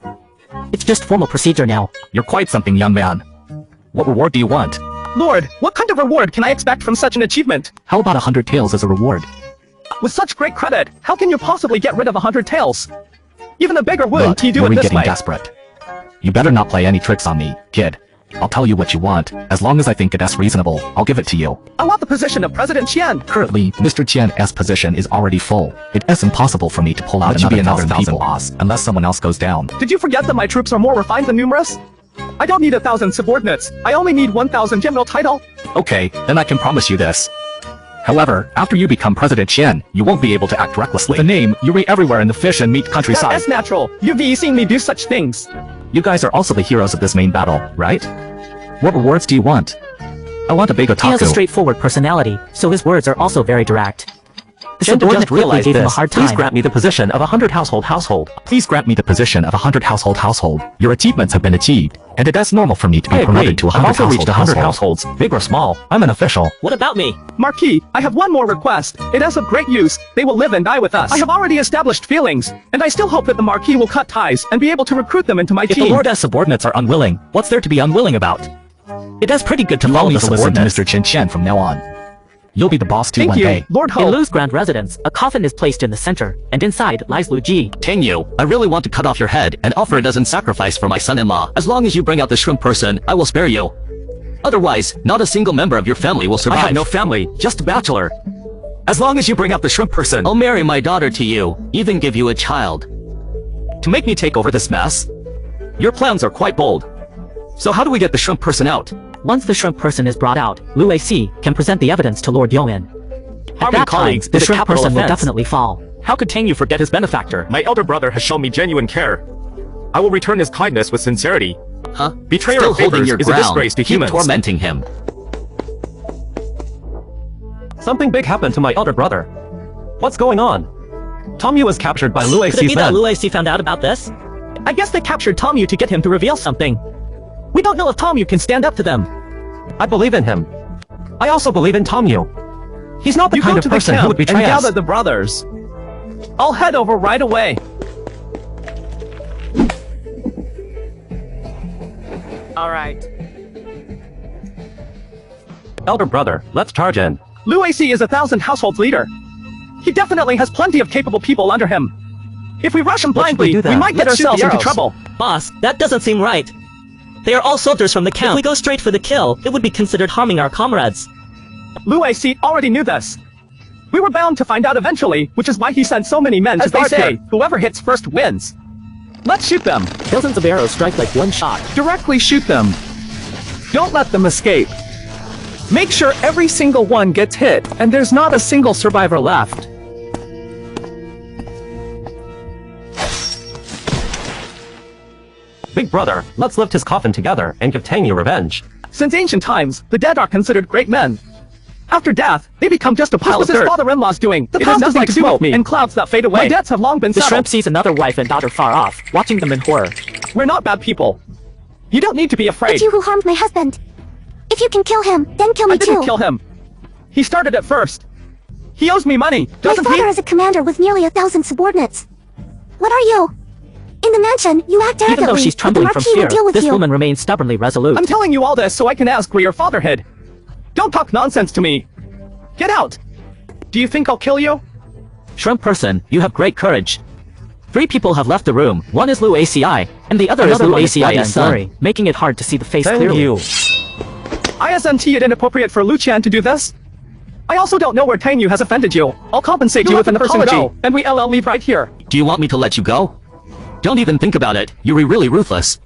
It's just formal procedure now. You're quite something, young man. What reward do you want? Lord, what kind of reward can I expect from such an achievement? How about 100 taels as a reward? With such great credit, how can you possibly get rid of 100 taels? Even a beggar wouldn't do it this getting way. Desperate. You better not play any tricks on me, kid. I'll tell you what you want. As long as I think it's reasonable, I'll give it to you. I want the position of President Qian. Currently, Mr. Qian's position is already full. It is impossible for me to pull out another 1,000 people, unless someone else goes down. Did you forget that my troops are more refined than numerous? I don't need 1,000 subordinates. I only need 1,000 general title. Okay, then I can promise you this. However, after you become President Qian, you won't be able to act recklessly. With a name, you read everywhere in the fish and meat countryside. That's natural. You've seen me do such things. You guys are also the heroes of this main battle, right? What rewards do you want? I want a big otaku. He has a straightforward personality, so his words are also very direct. The Gender subordinate just quickly realized gave him a this. hard Please time. grant me the position of 100 household. Please grant me the position of 100 household. Your achievements have been achieved, and it is normal for me to be promoted to 100 I've also reached 100 households. households. Big or small, I'm an official. What about me? Marquis, I have one more request. It is of great use. They will live and die with us. I have already established feelings, and I still hope that the Marquis will cut ties and be able to recruit them into my If team. the Lord S subordinates are unwilling, what's there to be unwilling about? It is pretty good to follow the listen to Mr. Qin Qian from now on. You'll be the boss too Thank one you, day. Lord Ho. In Lu's grand residence, a coffin is placed in the center, and inside lies Lu Ji. Tangyu, I really want to cut off your head and offer it as a sacrifice for my son-in-law. As long as you bring out the shrimp person, I will spare you. Otherwise, not a single member of your family will survive. I have no family, just a bachelor. As long as you bring out the shrimp person, I'll marry my daughter to you, even give you a child. to make me take over this mess. Your plans are quite bold. So how do we get the shrimp person out? Once the shrimp person is brought out, Lu AC can present the evidence to Lord Yoan. At Harming that time, colleagues the is a shrimp capital person will offense. definitely fall. How could Tangyu forget his benefactor? My elder brother has shown me genuine care. I will return his kindness with sincerity. Huh? Betrayer Still of holding favors your is a ground. disgrace to Keep humans. tormenting him. Something big happened to my elder brother. What's going on? Tomyu was captured by Lu Could it Aci's be that men. Lu AC found out about this? I guess they captured Tomyu to get him to reveal something. We don't know if Tomyu can stand up to them. I believe in him. I also believe in Tomyu. He's not the You kind go of to the person camp who would betray and us. gather the brothers. I'll head over right away. Alright. Elder brother, let's charge in. Lu AC is 1,000 households leader. He definitely has plenty of capable people under him. If we rush him What should blindly, we do then? might get Let's shoot ourselves the into arrows. trouble. Boss, that doesn't seem right. They are all soldiers from the camp. If we go straight for the kill, it would be considered harming our comrades. Lu AC already knew this. We were bound to find out eventually, which is why he sent so many men to guard here. Whoever hits first wins. Let's shoot them. Dozens of arrows strike like one shot. Directly shoot them. Don't let them escape. Make sure every single one gets hit, and there's not a single survivor left. Big brother, let's lift his coffin together and give Tangyu revenge. Since ancient times, the dead are considered great men. After death, they become just a pile of dirt. What was his father-in-law's doing? The past is like smoke and clouds that fade away. My debts have long been The settled. shrimp sees another wife and daughter far off, watching them in horror. We're not bad people. You don't need to be afraid. It's you who harmed my husband. If you can kill him, then kill me I didn't too. kill him. He started it first. He owes me money, My doesn't father he? is a commander with nearly 1,000 subordinates. What are you? In the mansion, you act arrogantly. Even though she's but the trembling from Marquis will fear, deal with this you. woman remains stubbornly resolute. I'm telling you all this so I can ask where your father hid. Don't talk nonsense to me. Get out. Do you think I'll kill you? Shrimp person, you have great courage. 3 people have left the room. One is Lu ACI, and the other is Lu ACI's son, making it hard to see the face clearly. ISNT it inappropriate for Lucian to do this? I also don't know where Tangyu has offended you. I'll compensate you with an apology, and we LL leave right here. Do you want me to let you go? Don't even think about it. You're really ruthless.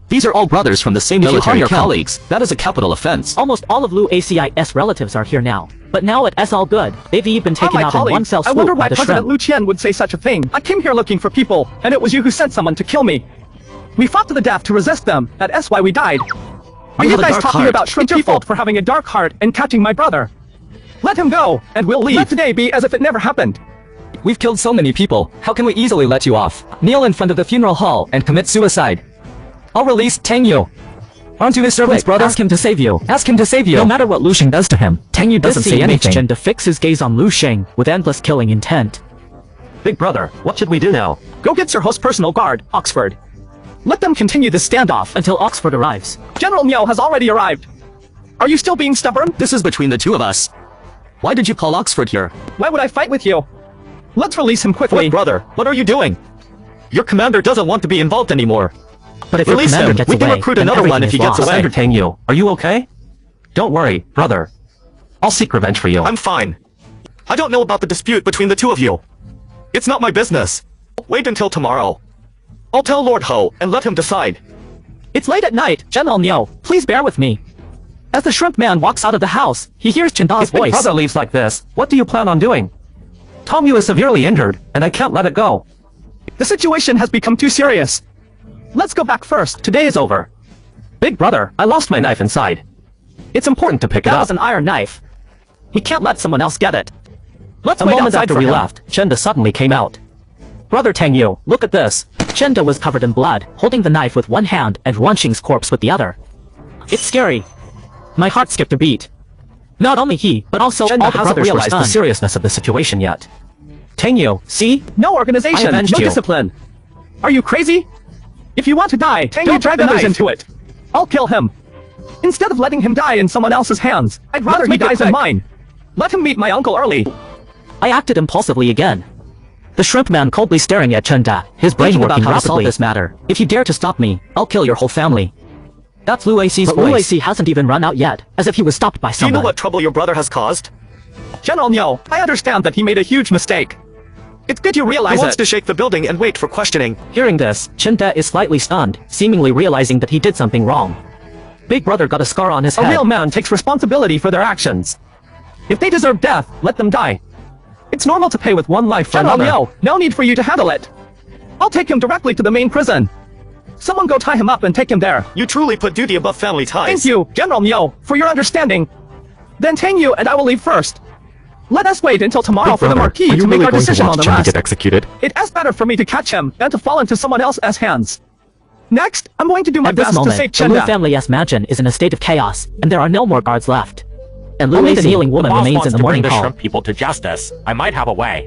These are all brothers from the same If you harm military your colleagues. That is a capital offense. Almost all of Lu ACI's relatives are here now. But now it is all good. They've been taken out in one fell I swoop wonder by why the President shrimp. Lucian would say such a thing. I came here looking for people, and it was you who sent someone to kill me. We fought to the death to resist them. That's why we died. Are you have a guys dark talking heart. about shrimp people for having a dark heart and catching my brother? Let him go, and we'll leave. Let today be as if it never happened. We've killed so many people. How can we easily let you off? Kneel in front of the funeral hall and commit suicide. I'll release Tangyu. Aren't you his servant's brother? Ask him to save you. Ask him to save you. No matter what Lu Sheng does to him, Tangyu doesn't say anything. Chen to fix his gaze on Lu Sheng with endless killing intent. Big brother, what should we do now? Go get Sir Host's personal guard, Oxford. Let them continue the standoff Until Oxford arrives. General Miao has already arrived. Are you still being stubborn? This is between the two of us. Why did you call Oxford here? Why would I fight with you? Let's release him quickly. Brother, what are you doing? Your commander doesn't want to be involved anymore. But if your Release commander him. gets We can away, recruit then another one everything if he is gets lost. away. Commander Tangyu, are you okay? Don't worry, brother. I'll seek revenge for you. I'm fine. I don't know about the dispute between the two of you. It's not my business. Wait until tomorrow. I'll tell Lord Ho and let him decide. It's late at night, General Miao. Please bear with me. As the shrimp man walks out of the house, he hears Chenda's voice. If my brother leaves like this, what do you plan on doing? Tom Yu is severely injured, and I can't let it go. The situation has become too serious. Let's go back first. Today is over. Big brother, I lost my knife inside. It's important to pick it up. That was an iron knife. We can't let someone else get it. Let's wait outside after we left, Chenda suddenly came out. Brother Tang Yu, look at this. Chenda was covered in blood, holding the knife with one hand and Runxing's corpse with the other. It's scary. My heart skipped a beat. Not only he, but also Chenda all the hasn't brothers realized were the stunned. seriousness of the situation yet. Tang Yu, see? No organization, no discipline. Are you crazy? If you want to die, don't drag others into it. I'll kill him. Instead of letting him die in someone else's hands, I'd rather he dies in mine. Let him meet my uncle early. I acted impulsively again. The shrimp man coldly staring at Chenda, his brain working how to solve rapidly. this matter. If you dare to stop me, I'll kill your whole family. That's Lu Ac's But voice. Lu Ac hasn't even run out yet, as if he was stopped by Do you someone. know what trouble your brother has caused? General Niu, I understand that he made a huge mistake. It's good you He realize wants it. to shake the building and wait for questioning. Hearing this, Chenda is slightly stunned, seemingly realizing that he did something wrong. Big brother got a scar on his head. A real man takes responsibility for their actions. If they deserve death, let them die. It's normal to pay with one life for another. Niu, no need for you to handle it. I'll take him directly to the main prison. Someone go tie him up and take him there. You truly put duty above family ties. Thank you, General Niu, for your understanding. Then Tang Yu and I will leave first. Let us wait until tomorrow for the Marquis to make our decision on the rest. executed? It is better for me to catch him than to fall into someone else's hands. Next, I'm going to do my At this best to moment, save the Lu Chenda. family's mansion is in a state of chaos, and there are no more guards left. And Lu Only the the kneeling woman Boss remains wants in the to morning bring the hall. shrimp people to justice. I might have a way.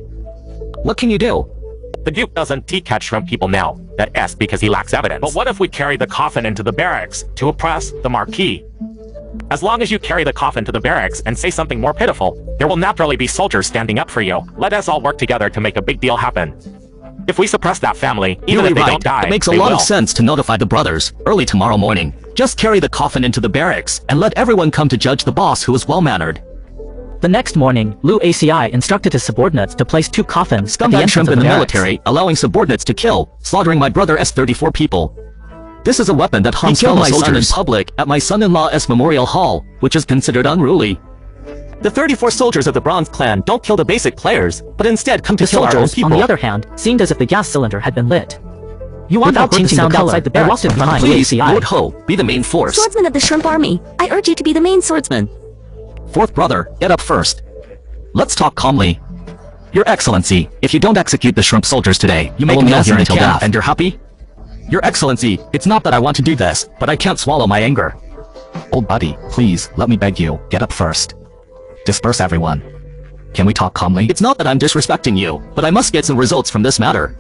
What can you do? The Duke doesn't catch shrimp people now. That is because he lacks evidence. But what if we carry the coffin into the barracks to oppress the Marquis? As long as you carry the coffin to the barracks and say something more pitiful, there will naturally be soldiers standing up for you. Let us all work together to make a big deal happen. If we suppress that family, even if they don't die, It makes a they lot will. of sense to notify the brothers early tomorrow morning. Just carry the coffin into the barracks and let everyone come to judge the boss who is well-mannered. The next morning, Lu ACI instructed his subordinates to place 2 coffins at the Scumbag entrance shrimp of in the the barracks. military, allowing subordinates to kill, slaughtering my brother's 34 people. This is a weapon that harms killed fellow my soldiers in soldiers. public at my son-in-law's memorial hall, which is considered unruly. The 34 soldiers of the Bronze Clan don't kill the basic players, but instead come to The kill our own soldiers, people. on the other hand, seemed as if the gas cylinder had been lit. You want Without that changing the sound color, outside the I barracks walked in behind Please, ACI. Lord Ho, be the main force. Swordsman of the Shrimp Army, I urge you to be the main swordsman. 4th brother, get up first. Let's talk calmly. Your Excellency, if you don't execute the shrimp soldiers today, you make me here until death. And you're happy? Your Excellency, it's not that I want to do this, but I can't swallow my anger. Old buddy, please, let me beg you, get up first. Disperse everyone. Can we talk calmly? It's not that I'm disrespecting you, but I must get some results from this matter.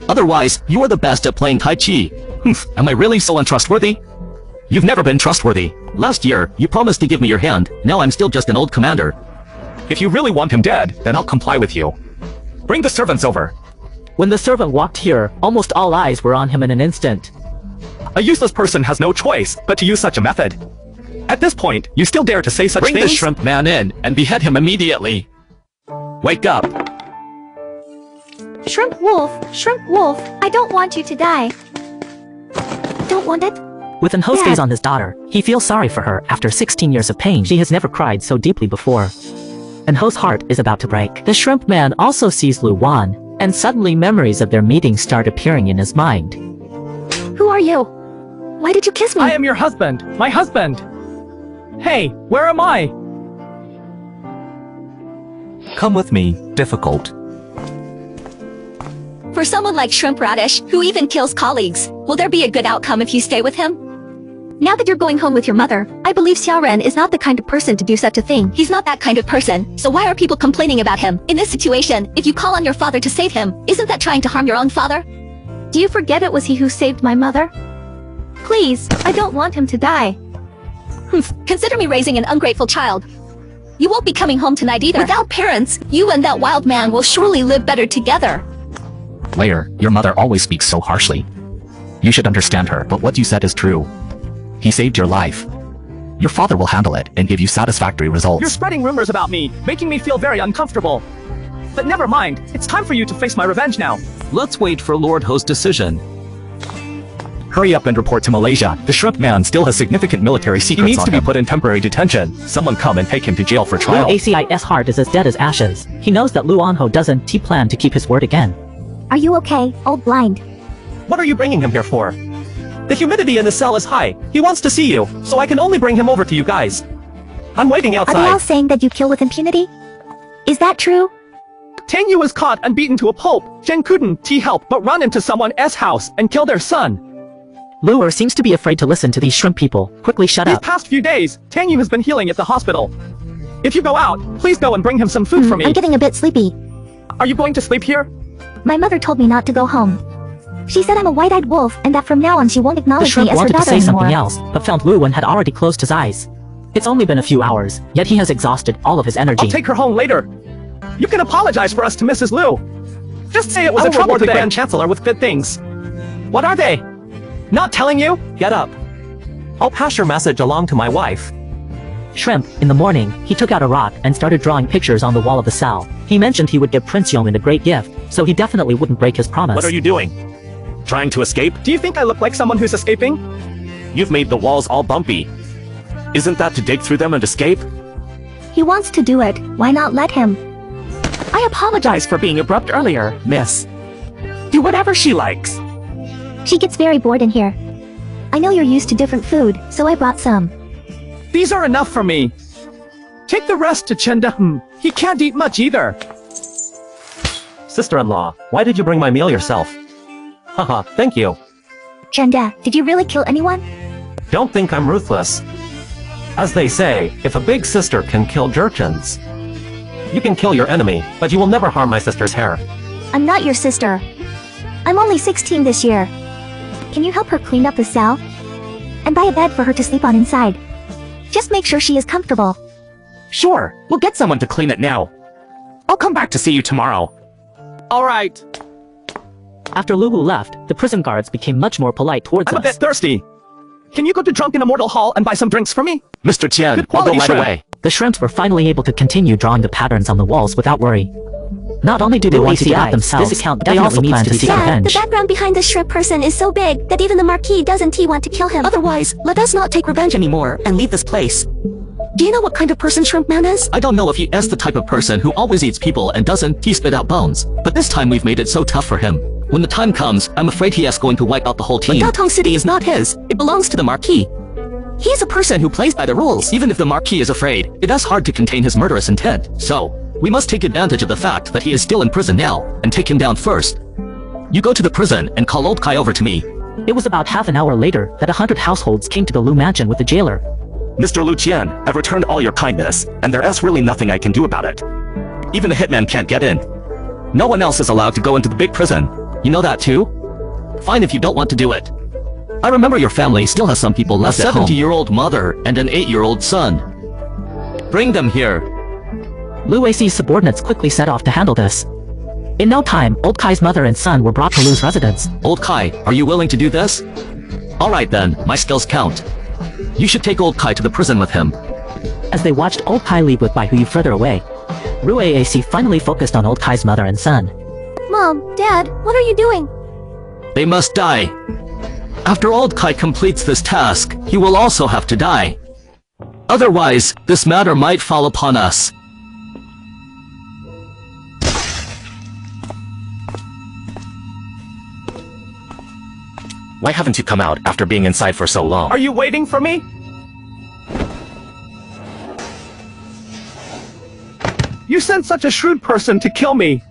Otherwise, you are the best at playing Tai Chi. Am I really so untrustworthy? You've never been trustworthy. Last year, you promised to give me your hand, now I'm still just an old commander. If you really want him dead, then I'll comply with you. Bring the servants over. When the servant walked here, almost all eyes were on him in an instant. A useless person has no choice but to use such a method. At this point, you still dare to say such Bring things? the shrimp man in and behead him immediately. Wake up. Shrimp Wolf, I don't want you to die. Don't want it? With an Ho's Dad. gaze on his daughter, he feels sorry for her after 16 years of pain. She has never cried so deeply before. And Ho's heart is about to break. The shrimp man also sees Lu Wan, and suddenly memories of their meeting start appearing in his mind. Who are you? Why did you kiss me? I am your husband, my husband. Hey, where am I? Come with me, difficult. For someone like Shrimp Radish, who even kills colleagues, will there be a good outcome if you stay with him? Now that you're going home with your mother, I believe Xiao Ren is not the kind of person to do such a thing. He's not that kind of person, so why are people complaining about him? In this situation, if you call on your father to save him, isn't that trying to harm your own father? Do you forget it was he who saved my mother? Please, I don't want him to die. Consider me raising an ungrateful child. You won't be coming home tonight either. Without parents, you and that wild man will surely live better together. Layer, your mother always speaks so harshly. You should understand her, but what you said is true. He saved your life. Your father will handle it and give you satisfactory results. You're spreading rumors about me, making me feel very uncomfortable. But never mind, it's time for you to face my revenge now. Let's wait for Lord Ho's decision. Hurry up and report to Malaysia. The shrimp man still has significant military secrets. He needs to be put in temporary detention. Someone come and take him to jail for trial. Lu Aci's heart is as dead as ashes. He knows that Lu Anho doesn't plan to keep his word again. Are you okay, old blind? What are you bringing him here for? The humidity in the cell is high. He wants to see you, so I can only bring him over to you guys. I'm waiting outside. Are they all saying that you kill with impunity? Is that true? Tang Yu was caught and beaten to a pulp. Zheng couldn't help but run into someone's house and kill their son. Luer seems to be afraid to listen to these shrimp people. Quickly shut up. These past few days, Tang Yu has been healing at the hospital. If you go out, please go and bring him some food for me. I'm getting a bit sleepy. Are you going to sleep here? My mother told me not to go home. She said I'm a white-eyed wolf and that from now on she won't acknowledge me as her daughter anymore. The shrimp wanted to say something else, but found Luwen had already closed his eyes. It's only been a few hours, yet he has exhausted all of his energy. I'll take her home later. You can apologize for us to Mrs. Liu. Just say it was a trouble to the Grand Chancellor with good things. What are they? Not telling you? Get up. I'll pass your message along to my wife. Shrimp, in the morning, he took out a rock and started drawing pictures on the wall of the cell. He mentioned he would give Prince Yongin a great gift, so he definitely wouldn't break his promise. What are you doing? Trying to escape? Do you think I look like someone who's escaping? You've made the walls all bumpy. Isn't that to dig through them and escape? He wants to do it. Why not let him? I apologize for being abrupt earlier, miss. Do whatever she likes. She gets very bored in here. I know you're used to different food, so I brought some. These are enough for me. Take the rest to Chenda. He can't eat much either. Sister-in-law, why did you bring my meal yourself? Haha, thank you. Chenda, did you really kill anyone? Don't think I'm ruthless. As they say, if a big sister can kill jerkins, you can kill your enemy, but you will never harm my sister's hair. I'm not your sister. I'm only 16 this year. Can you help her clean up the cell? And buy a bed for her to sleep on inside. Just make sure she is comfortable. Sure, we'll get someone to clean it now. I'll come back to see you tomorrow. All right. After Luwu left, the prison guards became much more polite towards us. I'm a bit thirsty. Can you go to Drunken Immortal Hall and buy some drinks for me? Mr. Chen, I'll go right away. The shrimps were finally able to continue drawing the patterns on the walls without worry. Not only do they want to get out themselves, this account they also plan to seek revenge. The background behind the shrimp person is so big that even the Marquis doesn't want to kill him. Otherwise, let us not take revenge anymore and leave this place. Do you know what kind of person Shrimp Man is? I don't know if he is the type of person who always eats people and doesn't spit out bones. But this time we've made it so tough for him. When the time comes, I'm afraid he is going to wipe out the whole team. But Datong City is not his. It belongs to the Marquis. He is a person who plays by the rules. Even if the Marquis is afraid, it is hard to contain his murderous intent. So, we must take advantage of the fact that he is still in prison now, and take him down first. You go to the prison and call old Kai over to me. It was about half an hour later that 100 households came to the Lu mansion with the jailer. Mr. Lu Qian, I've returned all your kindness, and there is really nothing I can do about it. Even the hitman can't get in. No one else is allowed to go into the big prison. You know that too? Fine if you don't want to do it. I remember your family still has some people left at home. A 70-year-old mother and an 8-year-old son. Bring them here. Lu Ac's subordinates quickly set off to handle this. In no time, old Kai's mother and son were brought to Lu's residence. Old Kai, are you willing to do this? Alright then, my skills count. You should take old Kai to the prison with him. As they watched old Kai leave with Bai Huyu further away, Ru Aac finally focused on old Kai's mother and son. Mom, Dad, what are you doing? They must die. After old Kai completes this task, he will also have to die. Otherwise, this matter might fall upon us. Why haven't you come out after being inside for so long? Are you waiting for me? You sent such a shrewd person to kill me.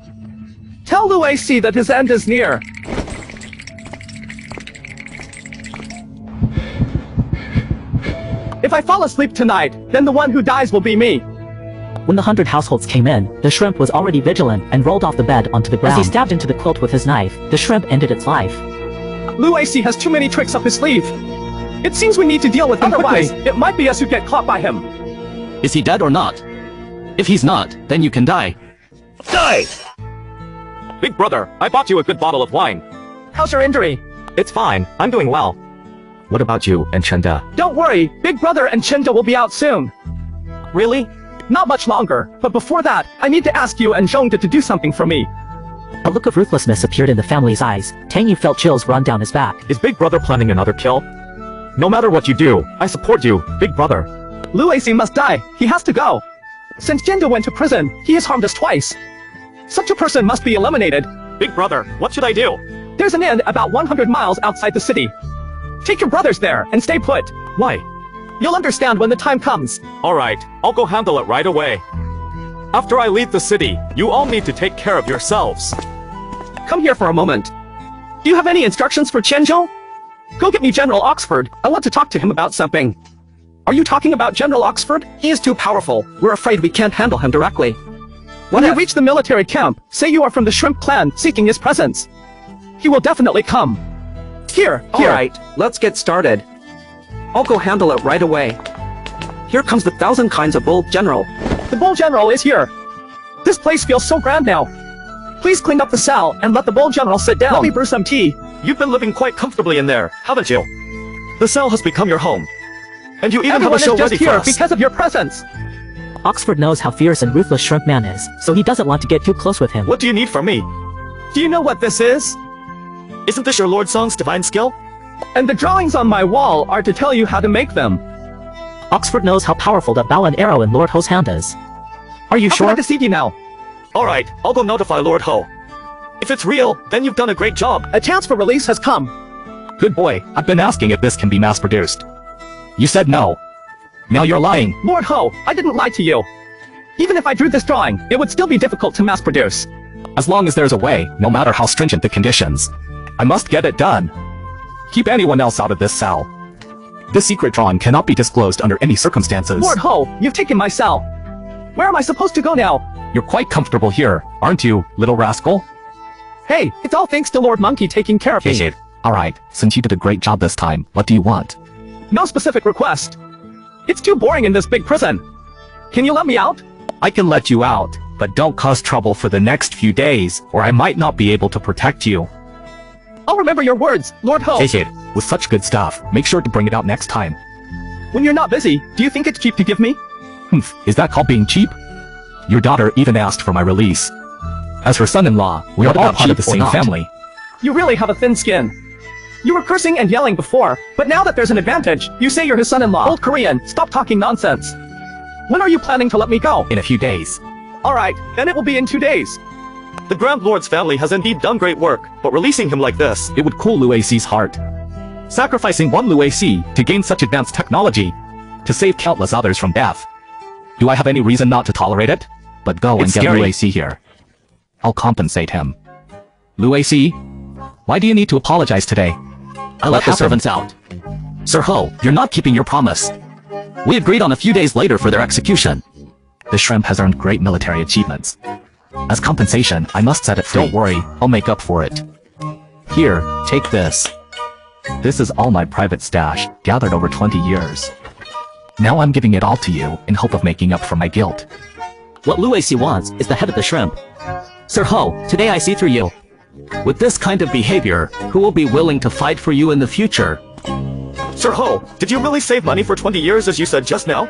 Tell Lu Ac that his end is near. If I fall asleep tonight, then the one who dies will be me. When the 100 households came in, the shrimp was already vigilant and rolled off the bed onto the ground. As he stabbed into the quilt with his knife, the shrimp ended its life. Lu Ac has too many tricks up his sleeve. It seems we need to deal with him otherwise, it might be us who get caught by him. Is he dead or not? If he's not, then you can die. Die! Big brother, I bought you a good bottle of wine. How's your injury? It's fine, I'm doing well. What about you and Chenda? Don't worry, Big Brother and Chenda will be out soon. Really? Not much longer, but before that, I need to ask you and Zhongde to do something for me. A look of ruthlessness appeared in the family's eyes. Tang Yu felt chills run down his back. Is Big Brother planning another kill? No matter what you do, I support you, Big Brother. Lu Aixi must die. He has to go. Since Jindo went to prison, he has harmed us twice. Such a person must be eliminated. Big Brother, what should I do? There's an inn about 100 miles outside the city. Take your brothers there and stay put. Why? You'll understand when the time comes. Alright, I'll go handle it right away. After I leave the city, you all need to take care of yourselves. Come here for a moment. Do you have any instructions for Qianzhou? Go get me General Oxford. I want to talk to him about something. Are you talking about General Oxford? He is too powerful. We're afraid we can't handle him directly. When you reach the military camp, say you are from the Shrimp clan seeking his presence. He will definitely come. Here. Alright, let's get started. I'll go handle it right away. Here comes the 1,000 kinds of Bull General. The Bull General is here. This place feels so grand now. Please clean up the cell and let the Bull General sit down. Let me brew some tea. You've been living quite comfortably in there, haven't you? The cell has become your home. And you even have a show ready for us. Because of your presence. Oxford knows how fierce and ruthless Shrimp Man is, so he doesn't want to get too close with him. What do you need from me? Do you know what this is? Isn't this your Lord Song's divine skill? And the drawings on my wall are to tell you how to make them. Oxford knows how powerful the bow and arrow in Lord Ho's hand is. Are you sure? How can I deceive you now? Alright, I'll go notify Lord Ho. If it's real, then you've done a great job. A chance for release has come. Good boy, I've been asking if this can be mass-produced. You said no. Now you're lying. Lord Ho, I didn't lie to you. Even if I drew this drawing, it would still be difficult to mass-produce. As long as there's a way, no matter how stringent the conditions. I must get it done. Keep anyone else out of this cell. This secret drawing cannot be disclosed under any circumstances. Lord Ho, you've taken my cell. Where am I supposed to go now? You're quite comfortable here, aren't you, little rascal? Hey, it's all thanks to Lord Monkey taking care of me. Alright, since you did a great job this time, what do you want? No specific request. It's too boring in this big prison. Can you let me out? I can let you out, but don't cause trouble for the next few days, or I might not be able to protect you. I'll remember your words, Lord Ho. With such good stuff, make sure to bring it out next time. When you're not busy, do you think it's cheap to give me? Is that called being cheap? Your daughter even asked for my release. As her son-in-law, we are all part of the same family. You really have a thin skin. You were cursing and yelling before, but now that there's an advantage, you say you're his son-in-law. Old Korean, stop talking nonsense. When are you planning to let me go? In a few days. Alright, then it will be in 2 days. The Grand Lord's family has indeed done great work, but releasing him like this... It would cool Lu Aixi's heart. Sacrificing one Lu Aixi to gain such advanced technology, to save countless others from death. Do I have any reason not to tolerate it? But go and get Lu Aixi here. I'll compensate him. Lu Aixi, why do you need to apologize today? I let the servants out. Sir Ho, you're not keeping your promise. We agreed on a few days later for their execution. The shrimp has earned great military achievements. As compensation, I must set it free. Don't worry, I'll make up for it. Here, take this. This is all my private stash, gathered over 20 years. Now I'm giving it all to you, in hope of making up for my guilt. What Lu Aixi wants is the head of the shrimp. Sir Ho, today I see through you. With this kind of behavior, who will be willing to fight for you in the future? Sir Ho, did you really save money for 20 years as you said just now?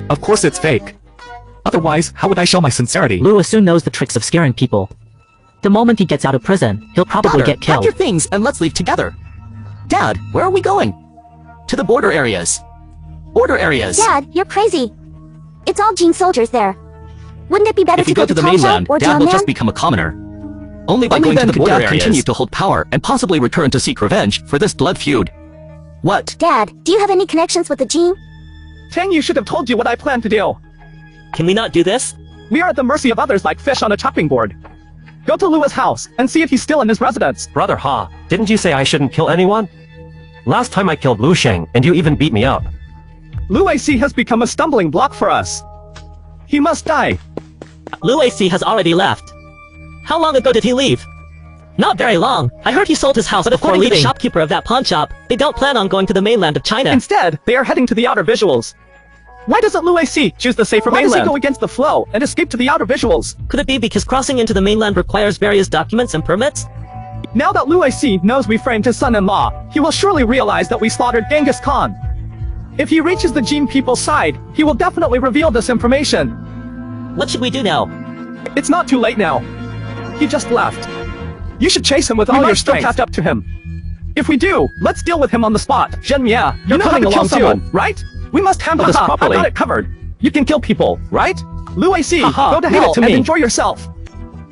Of course it's fake. Otherwise, how would I show my sincerity? Lu soon knows the tricks of scaring people. The moment he gets out of prison, he'll probably get killed. Pack your things and let's leave together. Dad, where are we going? To the border areas. Border areas. Dad, you're crazy. It's all Jin soldiers there. Wouldn't it be better if you to go to the mainland, Dad will just become a commoner. Only by going to the border areas continue to hold power and possibly return to seek revenge for this blood feud. What? Dad, do you have any connections with the Jin? Tang Yu should have told you what I plan to do. Can we not do this? We are at the mercy of others like fish on a chopping board. Go to Lua's house and see if he's still in his residence. Brother Ha, didn't you say I shouldn't kill anyone? Last time I killed Lu Sheng and you even beat me up. Lu Aixi has become a stumbling block for us. He must die. Lu Aixi has already left. How long ago did he leave? Not very long. I heard he sold his house before leaving. The shopkeeper of that pawn shop, they don't plan on going to the mainland of China. Instead, they are heading to the outer visuals. Why doesn't Lu Aixi choose the safer mainland? Why does he go against the flow and escape to the outer visuals? Could it be because crossing into the mainland requires various documents and permits? Now that Lu Aixi knows we framed his son-in-law, he will surely realize that we slaughtered Genghis Khan. If he reaches the Jin people's side, he will definitely reveal this information. What should we do now? It's not too late now. He just left. You should chase him with all your strength. Catch up to him. If we do, let's deal with him on the spot. Zhenmia, you're coming along too, right? We must handle this properly. I got it covered. You can kill people, right? Lu AC, go to hell and enjoy yourself.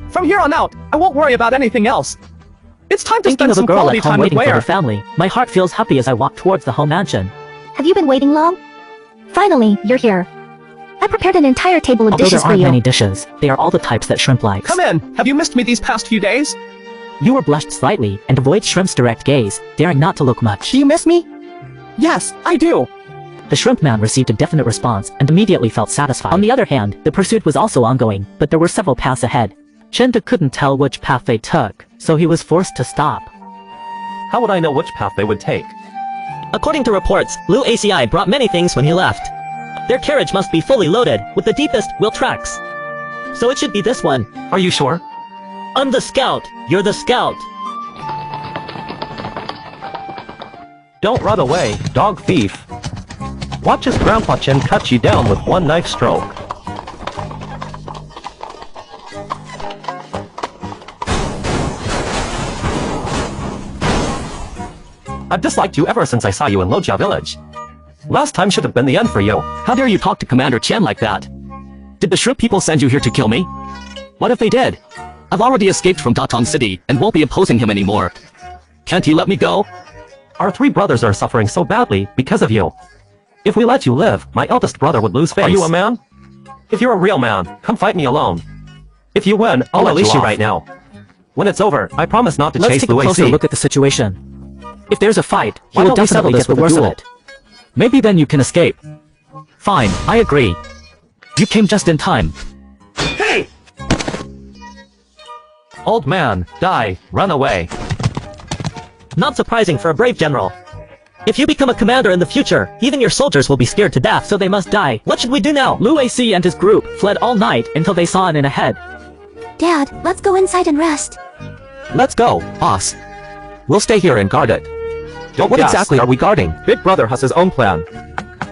From here on out, I won't worry about anything else. It's time to spend some quality time with waiting for her family. My heart feels happy as I walk towards the home mansion. Have you been waiting long? Finally, you're here. I prepared an entire table of Although dishes there for you. aren't many dishes, they are all the types that shrimp likes. Come in. Have you missed me these past few days? You were blushed slightly and avoid Shrimp's direct gaze, daring not to look much. Do you miss me? Yes, I do. The shrimp man received a definite response and immediately felt satisfied. On the other hand, the pursuit was also ongoing, but there were several paths ahead. Chenda couldn't tell which path they took, so he was forced to stop. How would I know which path they would take? According to reports, Lu ACI brought many things when he left. Their carriage must be fully loaded, with the deepest wheel tracks. So it should be this one. Are you sure? I'm the scout. You're the scout. Don't run away, dog thief. Watch as Grandpa Chen cuts you down with one knife stroke. I've disliked you ever since I saw you in Lojia village. Last time should have been the end for you. How dare you talk to Commander Chen like that? Did the shrimp people send you here to kill me? What if they did? I've already escaped from Datong City and won't be opposing him anymore. Can't he let me go? Our three brothers are suffering so badly because of you. If we let you live, my eldest brother would lose face. Are you a man? If you're a real man, come fight me alone. If you win, I'll release you right now. When it's over, I promise not to chase Let's take a closer look at the situation. If there's a fight, he will definitely get the worst of it. Maybe then you can escape. Fine, I agree. You came just in time. Hey! Old man, die, run away. Not surprising for a brave general. If you become a commander in the future, even your soldiers will be scared to death. So they must die. What should we do now? Lu AC and his group fled all night until they saw an inn ahead. Dad, let's go inside and rest. Let's go, boss. We'll stay here and guard it. What exactly are we guarding? Big Brother has his own plan.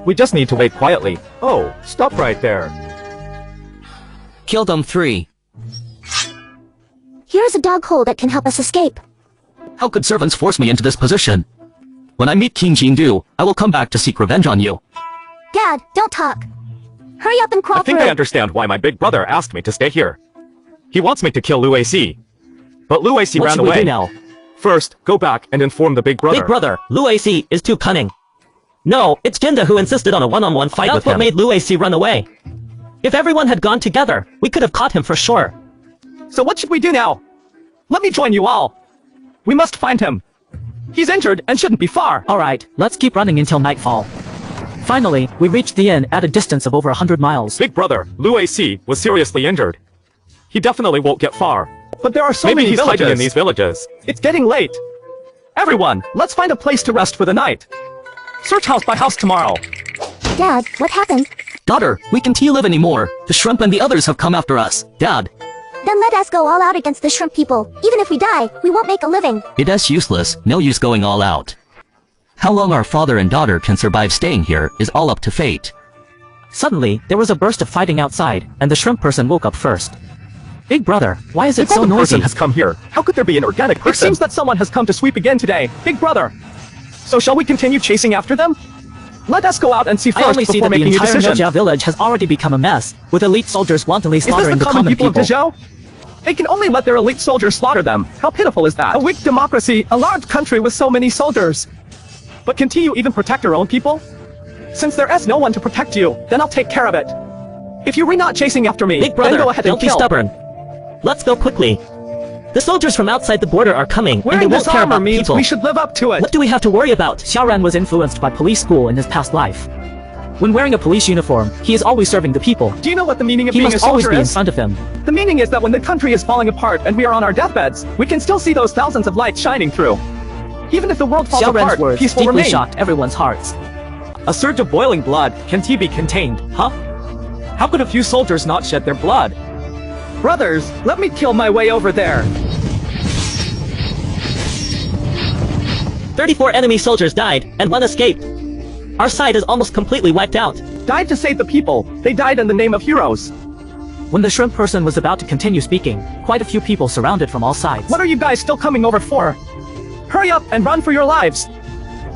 We just need to wait quietly. Oh, stop right there. Kill them 3. Here's a dog hole that can help us escape. How could servants force me into this position? When I meet King Jindu, I will come back to seek revenge on you. Dad, don't talk. Hurry up and crawl I think I understand why my big brother asked me to stay here. He wants me to kill Lu AC. But Lu AC ran away. What should we do now? First, go back and inform the big brother. Big brother, Lu AC is too cunning. No, it's Jinda who insisted on a one-on-one fight with him. That's what made Lu AC run away. If everyone had gone together, we could have caught him for sure. So what should we do now? Let me join you all. We must find him. He's injured and shouldn't be far. Alright, let's keep running until nightfall. Finally, we reached the inn at a distance of over 100 miles. Big brother, Lu AC was seriously injured. He definitely won't get far. But there are so Maybe many he's villages. hiding in these villages. It's getting late. Everyone, let's find a place to rest for the night. Search house by house tomorrow. Dad, what happened? Daughter, we can't live anymore. The shrimp and the others have come after us. Dad. Then let us go all out against the shrimp people. Even if we die, we won't make a living. It is useless. No use going all out. How long our father and daughter can survive staying here is all up to fate. Suddenly, there was a burst of fighting outside, and the shrimp person woke up first. Big brother, why is it so noisy? Person has come here. How could there be an organic person? It seems that someone has come to sweep again today. Big brother. So shall we continue chasing after them? Let us go out and see first I only see before that the making a entire decision. Nojia village has already become a mess, with elite soldiers wantonly slaughtering the common people of Dezhou? They can only let their elite soldiers slaughter them. How pitiful is that? A weak democracy, a large country with so many soldiers. But can you even protect your own people? Since there is no one to protect you, then I'll take care of it. If you are not chasing after me, Big brother, then go ahead don't and be kill. stubborn. Let's go quickly. The soldiers from outside the border are coming, and they Wearing won't this care armor about means people. we should live up to it. What do we have to worry about? Xiaoran was influenced by police school in his past life. When wearing a police uniform, he is always serving the people. Do you know what the meaning of He being a must always soldier be in is? front of him. The meaning is that when the country is falling apart and we are on our deathbeds, we can still see those thousands of lights shining through. Even if the world falls Xiaoran's apart, words peace will deeply remain. shocked everyone's hearts. A surge of boiling blood, can he be contained, huh? How could a few soldiers not shed their blood? Brothers, let me kill my way over there. 34 enemy soldiers died, and 1 escaped. Our side is almost completely wiped out. Died to save the people. They died in the name of heroes. When the shrimp person was about to continue speaking, quite a few people surrounded from all sides. What are you guys still coming over for? Hurry up and run for your lives.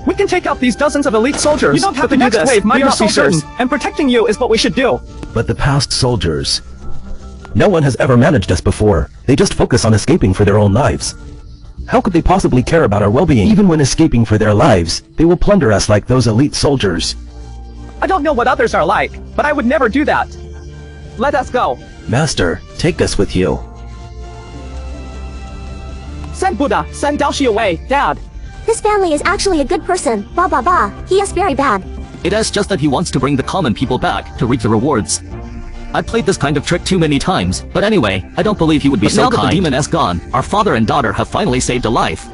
We can take out these dozens of elite soldiers. You don't have to do this. Wave might not be certain, and protecting you is what we should do. But the past soldiers... No one has ever managed us before. They just focus on escaping for their own lives. How could they possibly care about our well-being? Even when escaping for their lives, they will plunder us like those elite soldiers. I don't know what others are like, but I would never do that. Let us go. Master, take us with you. Send Buddha, send Daoshi away, Dad. This family is actually a good person. Ba ba ba. He is very bad. It is just that he wants to bring the common people back to reap the rewards. I played this kind of trick too many times, but anyway, I don't believe he would be so kind. Now that the demon is gone, our father and daughter have finally saved a life.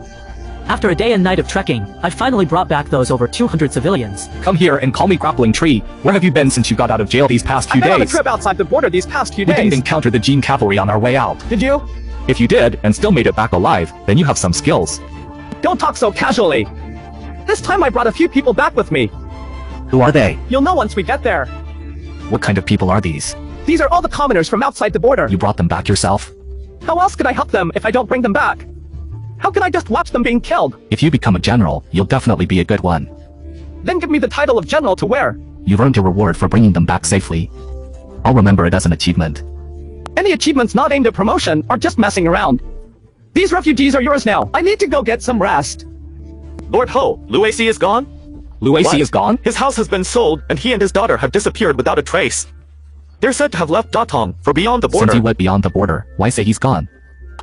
After a day and night of trekking, I finally brought back those over 200 civilians. Come here and call me Grappling Tree. Where have you been since you got out of jail these past few days? I've been on a trip outside the border these past few days. We didn't encounter the Gene Cavalry on our way out. Did you? If you did, and still made it back alive, then you have some skills. Don't talk so casually. This time I brought a few people back with me. Who are they? You'll know once we get there. What kind of people are these? These are all the commoners from outside the border. You brought them back yourself? How else could I help them if I don't bring them back? How can I just watch them being killed? If you become a general, you'll definitely be a good one. Then give me the title of general to wear. You've earned your reward for bringing them back safely. I'll remember it as an achievement. Any achievements not aimed at promotion are just messing around. These refugees are yours now. I need to go get some rest. Lord Ho, Lu Ac is gone? Lu Ac is gone? His house has been sold, and he and his daughter have disappeared without a trace. They're said to have left Datong for beyond the border. Since he went beyond the border, why say he's gone?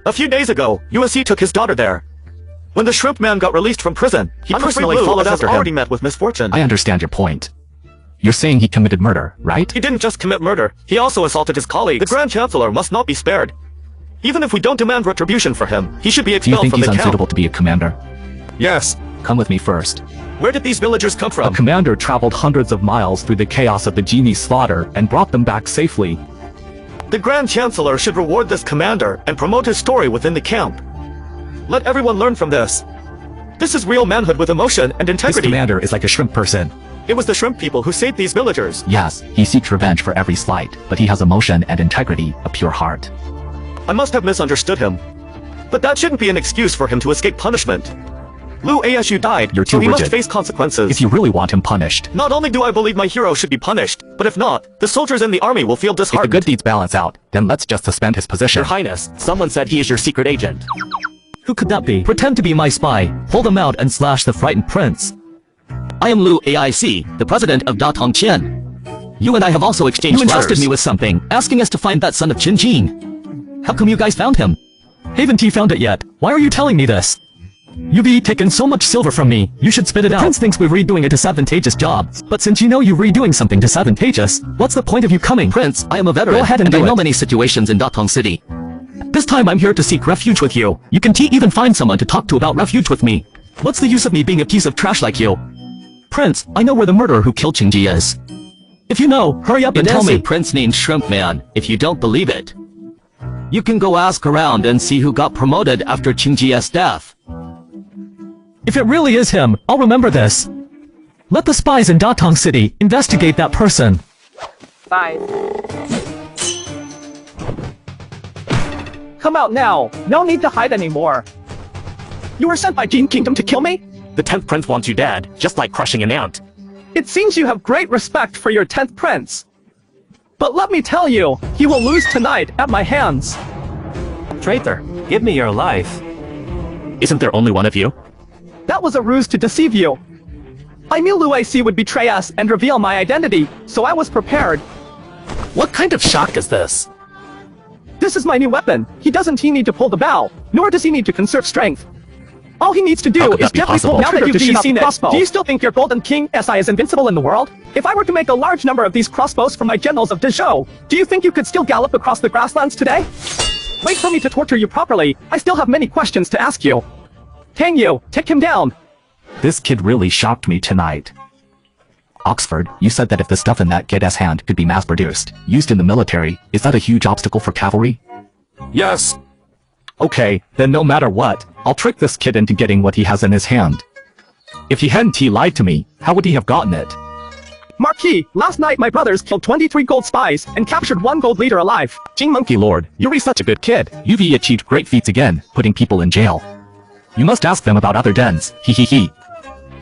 A few days ago, USC took his daughter there. When the shrimp man got released from prison, he personally followed after him. Already met with misfortune. I understand your point. You're saying he committed murder, right? He didn't just commit murder, he also assaulted his colleagues. The Grand Chancellor must not be spared. Even if we don't demand retribution for him, he should be expelled from the camp. Do you think he's unsuitable to be a commander? Yes. Come with me first. Where did these villagers come from? A commander traveled hundreds of miles through the chaos of the genie's slaughter and brought them back safely. The Grand Chancellor should reward this commander and promote his story within the camp. Let everyone learn from this. This is real manhood with emotion and integrity. This commander is like a shrimp person. It was the shrimp people who saved these villagers. Yes, he seeks revenge for every slight, but he has emotion and integrity, a pure heart. I must have misunderstood him. But that shouldn't be an excuse for him to escape punishment. Lu Asu died, You're too so he rigid. must face consequences. If you really want him punished. Not only do I believe my hero should be punished, but if not, the soldiers in the army will feel disheartened. If the good deeds balance out, then let's just suspend his position. Your Highness, someone said he is your secret agent. Who could that be? Pretend to be my spy, hold him out and slash the frightened prince. I am Lu Aic, the president of Datong Qian. You and I have also exchanged You entrusted letters. me with something, asking us to find that son of Qin Jin. How come you guys found him? Haven't you found it yet? Why are you telling me this? You've taken so much silver from me, you should spit it out. Prince thinks we're redoing a disadvantageous job, but since you know you're redoing something disadvantageous, what's the point of you coming? Prince, I am a veteran, Go ahead and I do know it. many situations in Datong City. This time I'm here to seek refuge with you. You can even find someone to talk to about refuge with me. What's the use of me being a piece of trash like you? Prince, I know where the murderer who killed Qingji is. If you know, hurry up and tell me. It is a prince named Shrimp Man, if you don't believe it. You can go ask around and see who got promoted after Qingji's death. If it really is him, I'll remember this. Let the spies in Datong City investigate that person. Bye. Come out now. No need to hide anymore. You were sent by Gene Kingdom to kill me? The 10th prince wants you dead, just like crushing an ant. It seems you have great respect for your 10th prince. But let me tell you, he will lose tonight at my hands. Traitor, give me your life. Isn't there only one of you? That was a ruse to deceive you. I knew Lu Ac would betray us and reveal my identity, so I was prepared. What kind of shock is this? This is my new weapon. He doesn't need to pull the bow, nor does he need to conserve strength. All he needs to do is gently pull the trigger to shoot off the crossbow. Do you still think your Golden King SI is invincible in the world? If I were to make a large number of these crossbows from my generals of Dezhou, do you think you could still gallop across the grasslands today? Wait for me to torture you properly. I still have many questions to ask you. Tang Yu, take him down. This kid really shocked me tonight. Oxford, you said that if the stuff in that kid's hand could be mass-produced, used in the military, is that a huge obstacle for cavalry? Yes. Okay, then no matter what, I'll trick this kid into getting what he has in his hand. If he hadn't lied to me, how would he have gotten it? Marquis, last night my brothers killed 23 gold spies and captured 1 gold leader alive. Jing Monkey Lord, you're such a good kid. You've achieved great feats again, putting people in jail. You must ask them about other dens. Hee.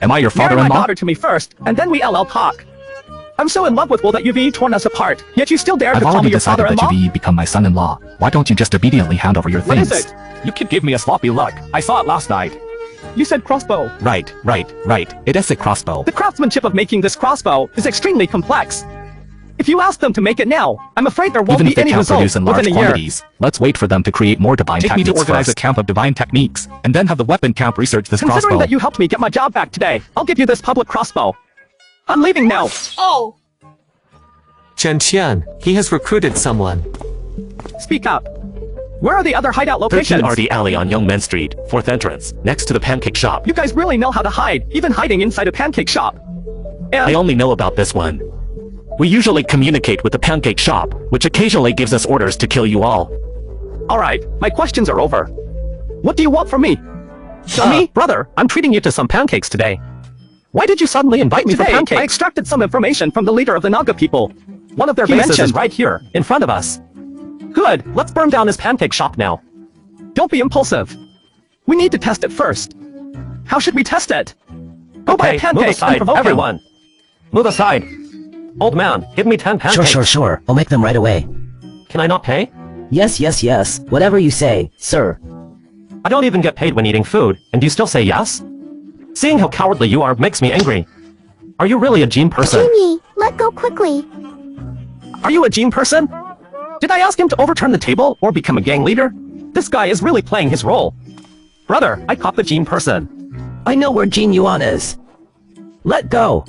Am I your Marry father-in-law? my daughter to me first, and then we LL talk. I'm so in love with Will that you've torn us apart, yet you still dare to I've call already me your decided that father-in-law? you've become my son-in-law. Why don't you just obediently hand over your What things? is it? You could give me a sloppy look. I saw it last night. You said crossbow. Right. It is a crossbow. The craftsmanship of making this crossbow is extremely complex. If you ask them to make it now, I'm afraid there won't Even be if they any can't result produce in large within a year. quantities, let's wait for them to create more divine Take me techniques to organize first. a camp of divine techniques, and then have the weapon camp research this Considering crossbow. that you helped me get my job back today, I'll give you this public crossbow. I'm leaving now. Oh. Chen, he has recruited someone. Speak up. Where are the other hideout locations? 13 RD Alley on Young Men Street, 4th entrance, next to the pancake shop. You guys really know how to hide, even hiding inside a pancake shop. And I only know about this one. We usually communicate with the pancake shop, which occasionally gives us orders to kill you all. Alright, my questions are over. What do you want from me? Tell me, brother, I'm treating you to some pancakes today. Why did you suddenly invite me for pancakes? I extracted some information from the leader of the Naga people. One of their bases is right here, in front of us. Good, let's burn down his pancake shop now. Don't be impulsive. We need to test it first. How should we test it? Go buy a pancake move aside, and provoke everyone. him. Move aside. Old man, give me 10 pancakes. Sure. I'll make them right away. Can I not pay? Yes. Whatever you say, sir. I don't even get paid when eating food, and you still say yes? Seeing how cowardly you are makes me angry. Are you really a gene person? Genie, let go quickly. Are you a gene person? Did I ask him to overturn the table or become a gang leader? This guy is really playing his role. Brother, I caught the gene person. I know where Gene Yuan is. Let go.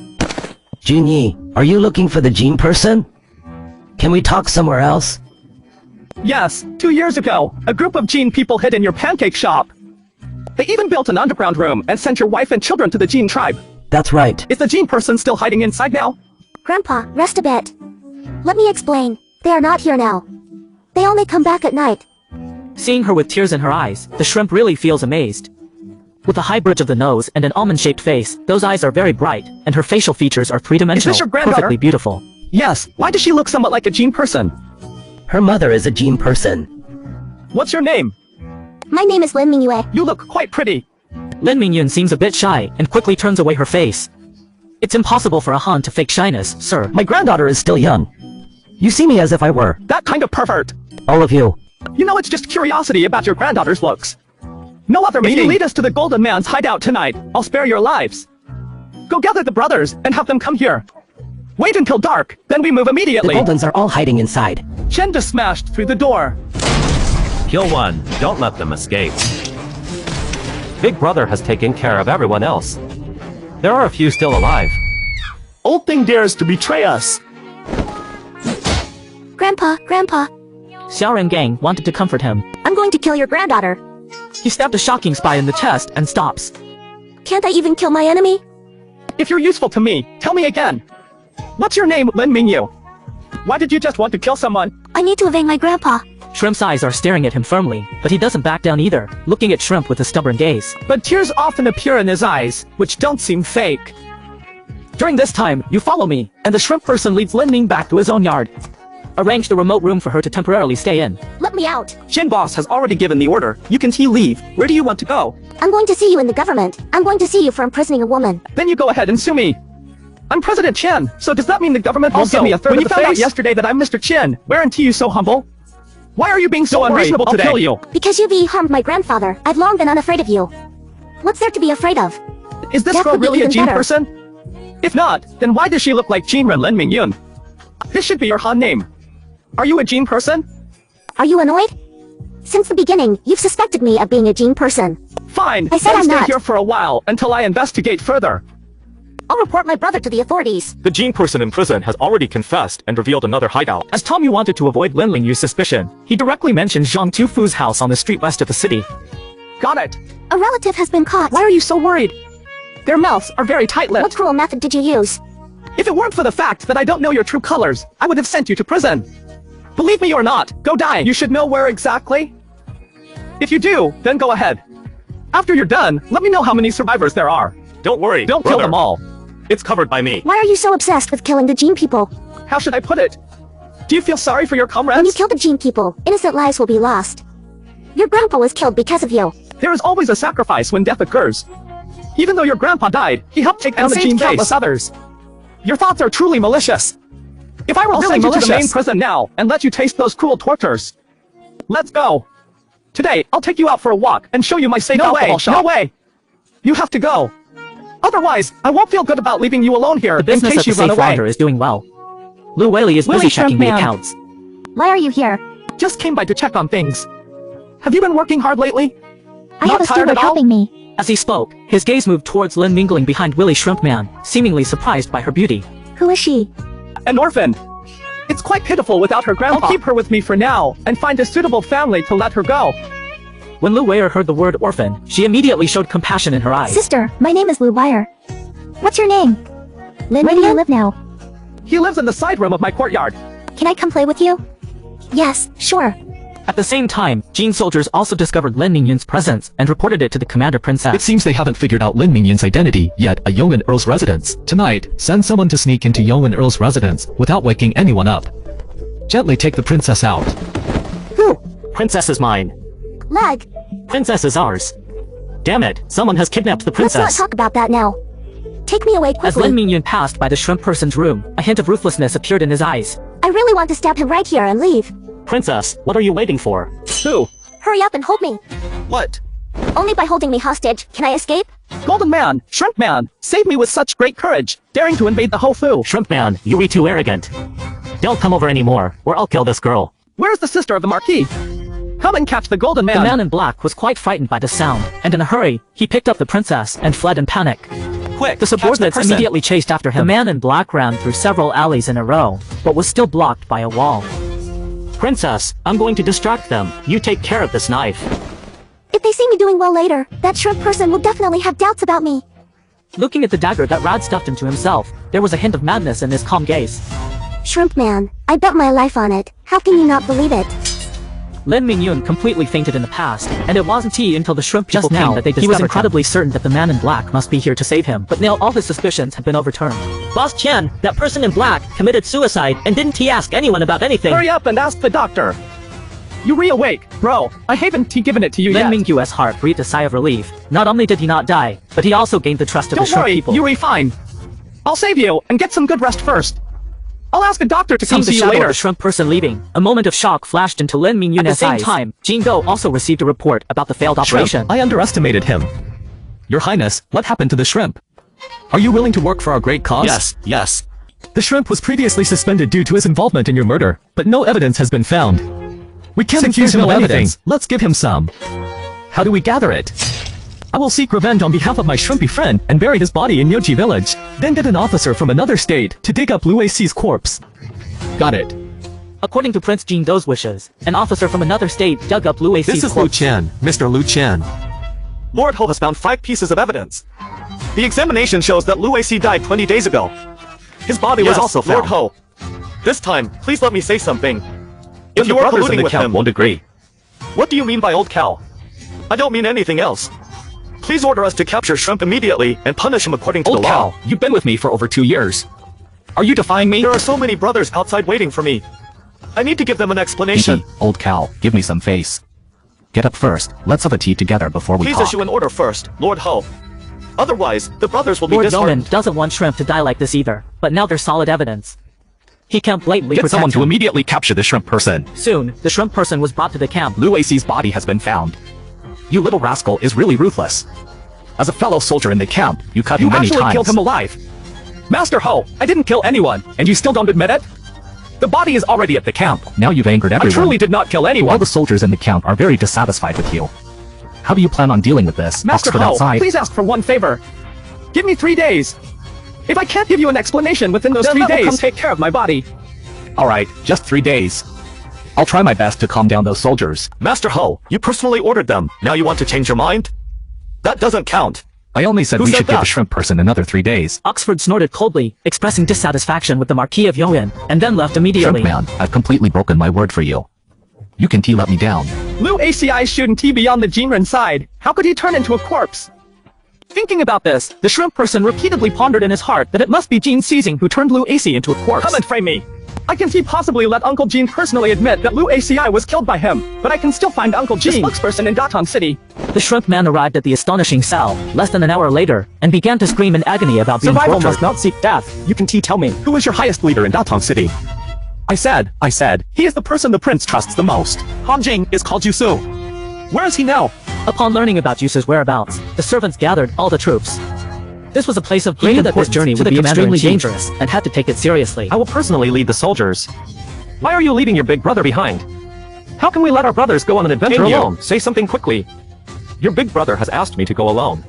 Junyi, are you looking for the gene person? Can we talk somewhere else? Yes, 2 years ago, a group of gene people hid in your pancake shop. They even built an underground room and sent your wife and children to the gene tribe. That's right. Is the gene person still hiding inside now? Grandpa, rest a bit. Let me explain. They are not here now. They only come back at night. Seeing her with tears in her eyes, the shrimp really feels amazed. With a high bridge of the nose and an almond-shaped face, those eyes are very bright, and her facial features are three-dimensional, Is this your granddaughter? perfectly beautiful. Yes, why does she look somewhat like a gene person? Her mother is a gene person. What's your name? My name is Lin Mingyue. You look quite pretty. Lin Mingyun seems a bit shy, and quickly turns away her face. It's impossible for a Han to fake shyness, sir. My granddaughter is still young. You see me as if I were. That kind of pervert. All of you. You know, it's just curiosity about your granddaughter's looks. No other meeting. If you lead us to the Golden Man's hideout tonight, I'll spare your lives. Go gather the brothers and have them come here. Wait until dark, then we move immediately. The Goldens are all hiding inside. Chen just smashed through the door. Kill one, don't let them escape. Big Brother has taken care of everyone else. There are a few still alive. Old thing dares to betray us. Grandpa, Xiaoren Gang wanted to comfort him. I'm going to kill your granddaughter. He stabbed a shocking spy in the chest and stops. Can't I even kill my enemy? If you're useful to me, tell me again. What's your name, Lin Mingyu? Why did you just want to kill someone? I need to evade my grandpa. Shrimp's eyes are staring at him firmly, but he doesn't back down either, looking at Shrimp with a stubborn gaze. But tears often appear in his eyes, which don't seem fake. During this time, you follow me, and the shrimp person leads Lin Ning back to his own yard. Arrange the remote room for her to temporarily stay in. Let me out. Shin Boss has already given the order. You can leave. Where do you want to go? I'm going to see you in the government. I'm going to see you for imprisoning a woman. Then you go ahead and sue me. I'm President Chen, so does that mean the government won't give me a third of the face? When you found out yesterday that I'm Mr. Chen, weren't you so humble? Why are you being so unreasonable today? I'll kill you. Because you harmed my grandfather. I've long been unafraid of you. What's there to be afraid of? Is this girl really a gene person? If not, then why does she look like Jinren Lin Mingyun? This should be your Han name. Are you a gene person? Are you annoyed? Since the beginning, you've suspected me of being a gene person. Fine, I said then I'm stay not. here for a while until I investigate further. I'll report my brother to the authorities. The gene person in prison has already confessed and revealed another hideout. As Tommy wanted to avoid Lin Lingyu's suspicion, he directly mentioned Zhang Tufu's house on the street west of the city. Got it. A relative has been caught. Why are you so worried? Their mouths are very tight-lipped. What cruel method did you use? If it weren't for the fact that I don't know your true colors, I would have sent you to prison. Believe me or not, go die. You should know where exactly. If you do, then go ahead. After you're done, let me know how many survivors there are. Don't worry, Don't brother. kill them all. It's covered by me. Why are you so obsessed with killing the Gene people? How should I put it? Do you feel sorry for your comrades? When you kill the Gene people, innocent lives will be lost. Your grandpa was killed because of you. There is always a sacrifice when death occurs. Even though your grandpa died, he helped take down the Gene countless others. Your thoughts are truly malicious. If I were really malicious, to the main prison now and let you taste those cruel tortures. Let's go. Today, I'll take you out for a walk and show you my safe alcohol shop. No way! You have to go. Otherwise, I won't feel good about leaving you alone here The business in case of you the run safe away. rounder is doing well. Lou Whaley is busy checking the accounts. Why are you here? Just came by to check on things. Have you been working hard lately? I have a steward helping me. As he spoke, his gaze moved towards Lin mingling behind Willie Shrimp Man, seemingly surprised by her beauty. Who is she? An orphan. It's quite pitiful without her grandpa. I'll keep her with me for now and find a suitable family to let her go. When Lou Wire heard the word orphan, she immediately showed compassion in her eyes. Sister, my name is Lou Wire. What's your name? Lin, where do you live now? He lives in the side room of my courtyard. Can I come play with you? Yes, sure. At the same time, Gene soldiers also discovered Lin Mingyun's presence and reported it to the Commander Princess. It seems they haven't figured out Lin Mingyun's identity yet at Yongin Earl's residence. Tonight, send someone to sneak into Yongin Earl's residence without waking anyone up. Gently take the princess out. Who? Princess is mine. Leg. Princess is ours. Damn it, someone has kidnapped the princess. Let's not talk about that now. Take me away quickly. As Lin Mingyun passed by the shrimp person's room, a hint of ruthlessness appeared in his eyes. I really want to stab him right here and leave. Princess, what are you waiting for? Who? Hurry up and hold me. What? Only by holding me hostage can I escape. Golden Man, Shrimp Man, save me with such great courage, daring to invade the Hofu. Shrimp Man, you are too arrogant. Don't come over anymore, or I'll kill this girl. Where's the sister of the Marquis? Come and catch the Golden Man. The man in black was quite frightened by the sound, and in a hurry, he picked up the princess and fled in panic. Quick, The subordinates catch the person. immediately chased after him. The man in black ran through several alleys in a row, but was still blocked by a wall. Princess, I'm going to distract them. You take care of this knife. If they see me doing well later, that shrimp person will definitely have doubts about me. Looking at the dagger that Rad stuffed into himself, there was a hint of madness in his calm gaze. Shrimp Man, I bet my life on it. How can you not believe it? Lin Mingyun completely fainted in the past, and it wasn't until the shrimp people Just now, came that they discovered he was incredibly certain that the man in black must be here to save him. But now all his suspicions had been overturned. Boss Chen, that person in black, committed suicide, and didn't he ask anyone about anything? Hurry up and ask the doctor. You reawake, bro. I haven't given it to you Lin yet. Mingyu's heart breathed a sigh of relief. Not only did he not die, but he also gained the trust of the Don't shrimp worry, people. Yuri, fine. I'll save you and get some good rest first. I'll ask a doctor to come Seeing the see you shadow of later. the shrimp person leaving, a moment of shock flashed into Lin Mingyun's eyes. At the same time, Jin Go also received a report about the failed operation. Shrimp, I underestimated him. Your Highness, what happened to the shrimp? Are you willing to work for our great cause? Yes. The shrimp was previously suspended due to his involvement in your murder, but no evidence has been found. We can't Since accuse there's him of no anything. evidence. Let's give him some. How do we gather it? I will seek revenge on behalf of my shrimpy friend and bury his body in Yoji village, then get an officer from another state to dig up Lu Ci's corpse. Got it. According to Prince Jin Do's wishes, an officer from another state dug up Lu Ci's This is Lu corpse. Chen, Mr. Lu Chen. Lord Ho has found 5 pieces of evidence. The examination shows that Lu Ci died 20 days ago. His body was also found. Lord Ho. This time, please let me say something. If you are colluding with him, won't agree. what do you mean by old cow? I don't mean anything else. Please order us to capture Shrimp immediately and punish him according to Old the law. cow, you've been with me for over 2 years. Are you defying me? There are so many brothers outside waiting for me. I need to give them an explanation. Old cow, give me some face. Get up first. Let's have a tea together before we Please talk. issue an order first, Lord Ho. Otherwise, the brothers will be Lord disheartened. Zoman doesn't want Shrimp to die like this either, but now there's solid evidence. He can't blatantly Get protect someone to him. immediately capture the shrimp person. Soon, the shrimp person was brought to the camp. Lu Ci's body has been found. You little rascal is really ruthless. As a fellow soldier in the camp, you cut him You many actually times. killed him alive. Master Ho, I didn't kill anyone, and you still don't admit it? The body is already at the camp. Now you've angered everyone. I truly did not kill anyone. All the soldiers in the camp are very dissatisfied with you. How do you plan on dealing with this? Master Oxford Ho, outside. please ask for one favor. Give me 3 days. If I can't give you an explanation within those Then 3 let me days, come take care of my body. Alright, just 3 days. I'll try my best to calm down those soldiers. Master Ho, you personally ordered them. Now you want to change your mind? That doesn't count. I only said Who we said should give that? the shrimp person another 3 days. Oxford snorted coldly, expressing dissatisfaction with the Marquis of Yoan, and then left immediately. Shrimp man, I've completely broken my word for you. You can let me down. Lu ACI shooting T beyond the Jinren side. How could he turn into a corpse? Thinking about this, the shrimp person repeatedly pondered in his heart that it must be Jean Seizing who turned Lu AC into a corpse. Come and frame me. I can see possibly let Uncle Jean personally admit that Lu ACI was killed by him, but I can still find Uncle Jean, the spokesperson in Daton City. The shrimp man arrived at the astonishing cell, less than an hour later, and began to scream in agony about being Survival tortured. must not seek death. You can tell me, who is your highest leader in Daton City? I said, he is the person the prince trusts the most. Han Jing is called Yusu. Where is he now? Upon learning about Yusu's whereabouts, the servants gathered all the troops. This was a place of great importance. This journey would be extremely dangerous, and had to take it seriously. I will personally lead the soldiers. Why are you leaving your big brother behind? How can we let our brothers go on an adventure alone? Say something quickly. Your big brother has asked me to go alone.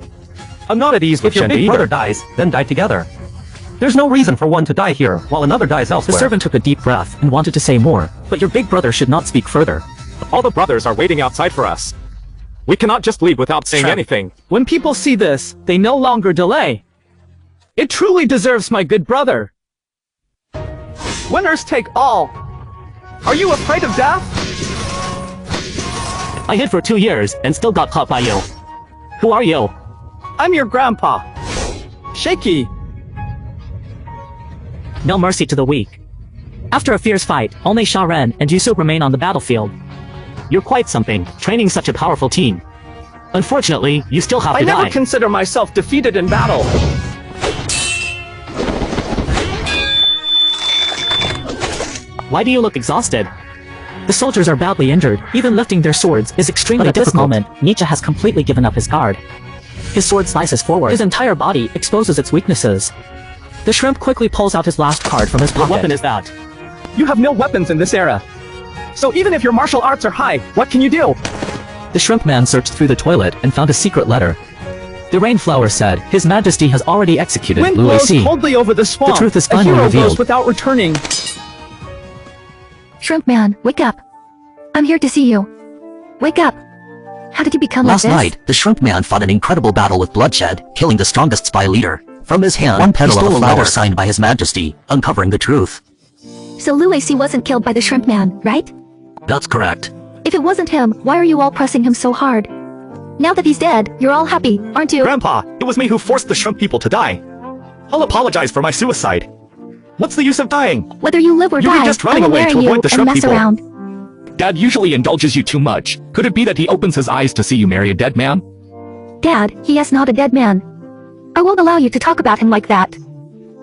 I'm not at ease with If your big brother dies, then die together. There's no reason for one to die here, while another dies elsewhere. The servant took a deep breath and wanted to say more, but your big brother should not speak further. All the brothers are waiting outside for us. We cannot just leave without saying anything. When people see this, they no longer delay. It truly deserves my good brother. Winners take all. Are you afraid of death? I hid for 2 years and still got caught by you. Who are you? I'm your grandpa. Shaky. No mercy to the weak. After a fierce fight, only Sha Ren and Yusu remain on the battlefield. You're quite something, training such a powerful team. Unfortunately, you still have to die. I never consider myself defeated in battle. Why do you look exhausted? The soldiers are badly injured. Even lifting their swords is extremely difficult. At this moment, Nietzsche has completely given up his guard. His sword slices forward. His entire body exposes its weaknesses. The shrimp quickly pulls out his last card from his pocket. What weapon is that? You have no weapons in this era. So even if your martial arts are high, what can you do? The shrimp man searched through the toilet and found a secret letter. The rainflower said, His Majesty has already executed Wind Lu blows AC. coldly over the swamp. The truth is A finally hero revealed. goes without returning. Shrimp man, wake up. I'm here to see you. Wake up. How did you become Last like this? night, the shrimp man fought an incredible battle with bloodshed, killing the strongest spy leader. From his hand, one petal of a flower signed by His Majesty, uncovering the truth. So Lu AC wasn't killed by the shrimp man, right? That's correct. If it wasn't him, why are you all pressing him so hard? Now that he's dead, you're all happy, aren't you? Grandpa, it was me who forced the shrimp people to die. I'll apologize for my suicide. What's the use of dying? Whether you live or You were die, just I running will away marry to you avoid the and shrimp mess people. around. Dad usually indulges you too much. Could it be that he opens his eyes to see you marry a dead man? Dad, he is not a dead man. I won't allow you to talk about him like that.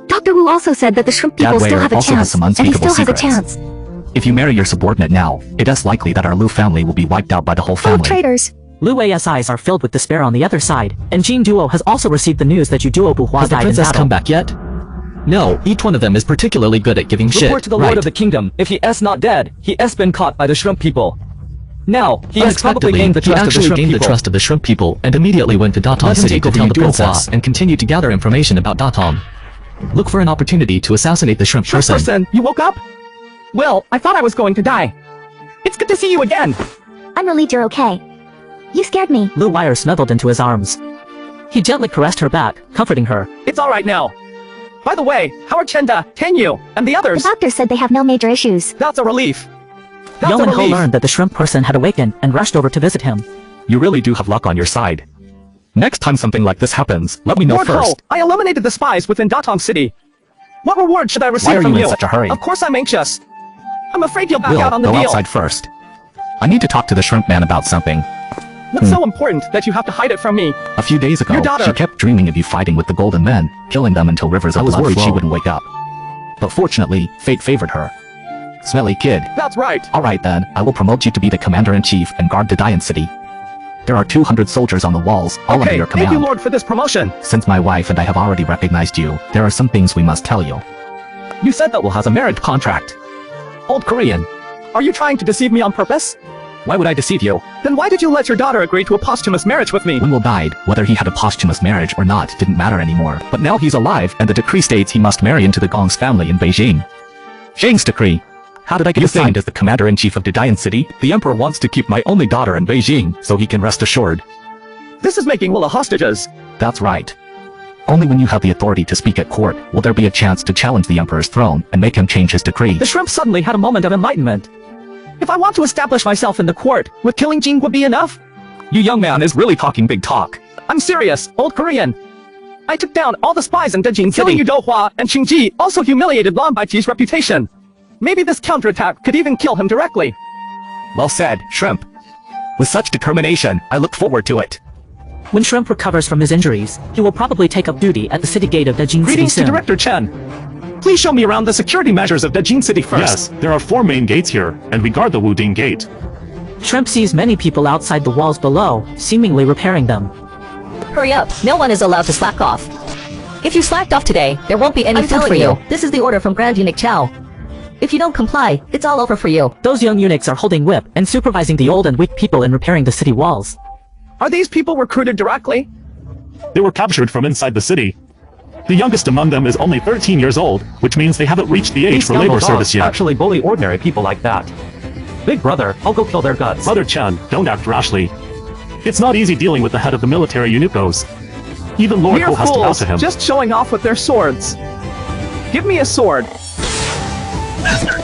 Dr. Wu also said that the shrimp people still have a also has chance, some and he unspeakable still has a secrets. chance. If you marry your subordinate now, it is likely that our Lu family will be wiped out by the whole Full of family. traitors. Lu AS's eyes are filled with despair on the other side, and Jean Duo has also received the news that Yu Duo Buhua Has the died in princess battle. come back yet? No, each one of them is particularly good at giving shit. Report to the Lord of the Kingdom. If he is not dead, he has been caught by the shrimp people. Now, he has probably gained the he trust of the actually shrimp gained the people. trust of the shrimp people and immediately went to Daton Let him City take to over tell Yu the Duo princess Hua. and continue to gather information about Daton. Look for an opportunity to assassinate the shrimp person. You woke up? Well, I thought I was going to die. It's good to see you again. I'm relieved you're okay. You scared me. Lu Wire snuggled into his arms. He gently caressed her back, comforting her. It's all right now. By the way, how are Chenda, Tenyu, and the others? The doctor said they have no major issues. That's a relief. That's Yo a and Ho relief. learned that the shrimp person had awakened and rushed over to visit him. You really do have luck on your side. Next time something like this happens, let me know Lord Ho, first. I eliminated the spies within Daton City. What reward should I receive Why are from you in such a hurry? Of course I'm anxious. I'm afraid you'll back Will, out on the go deal. outside first. I need to talk to the shrimp man about something. What's so important that you have to hide it from me? A few days ago, Your daughter. she kept dreaming of you fighting with the golden men, killing them until rivers of blood worried she wouldn't wake up. But fortunately, fate favored her. Smelly kid. That's right. Alright then, I will promote you to be the commander-in-chief and guard Dayan City. There are 200 soldiers on the walls, all under Okay, your command. thank you, Lord, for this promotion. Since my wife and I have already recognized you, there are some things we must tell you. You said that Will has a marriage contract. Old Korean. Are you trying to deceive me on purpose? Why would I deceive you? Then why did you let your daughter agree to a posthumous marriage with me? When Will died, whether he had a posthumous marriage or not didn't matter anymore. But now he's alive, and the decree states he must marry into the Gong's family in Beijing. Zhang's decree. How did I get assigned as the commander-in-chief of Dayan City? The emperor wants to keep my only daughter in Beijing, so he can rest assured. This is making Willa hostages. That's right. Only when you have the authority to speak at court will there be a chance to challenge the emperor's throne and make him change his decree. The shrimp suddenly had a moment of enlightenment. If I want to establish myself in the court, would killing Jing would be enough? You young man is really talking big talk. I'm serious, old Korean. I took down all the spies in Dejin City. Killing Yu Dohua and Qingji also humiliated Lan Baiji's reputation. Maybe this counterattack could even kill him directly. Well said, Shrimp. With such determination, I look forward to it. When Shrimp recovers from his injuries, he will probably take up duty at the city gate of Dejin City Greetings to soon. Director Chen. Please show me around the security measures of Dejin City first. Yes, there are 4 main gates here, and we guard the Wuding gate. Shrimp sees many people outside the walls below, seemingly repairing them. Hurry up, no one is allowed to slack off. If you slacked off today, there won't be any food for you. This is the order from Grand Eunuch Chow. If you don't comply, it's all over for you. Those young eunuchs are holding whip and supervising the old and weak people in repairing the city walls. Are these people recruited directly? They were captured from inside the city. The youngest among them is only 13 years old, which means they haven't reached the age These for labor service yet. actually bully ordinary people like that. Big brother, I'll go kill their guts. Mother Chen, don't act rashly. It's not easy dealing with the head of the military eunuchos. Even Lord Mere Ho has to bow fools, to him. just showing off with their swords. Give me a sword. Master,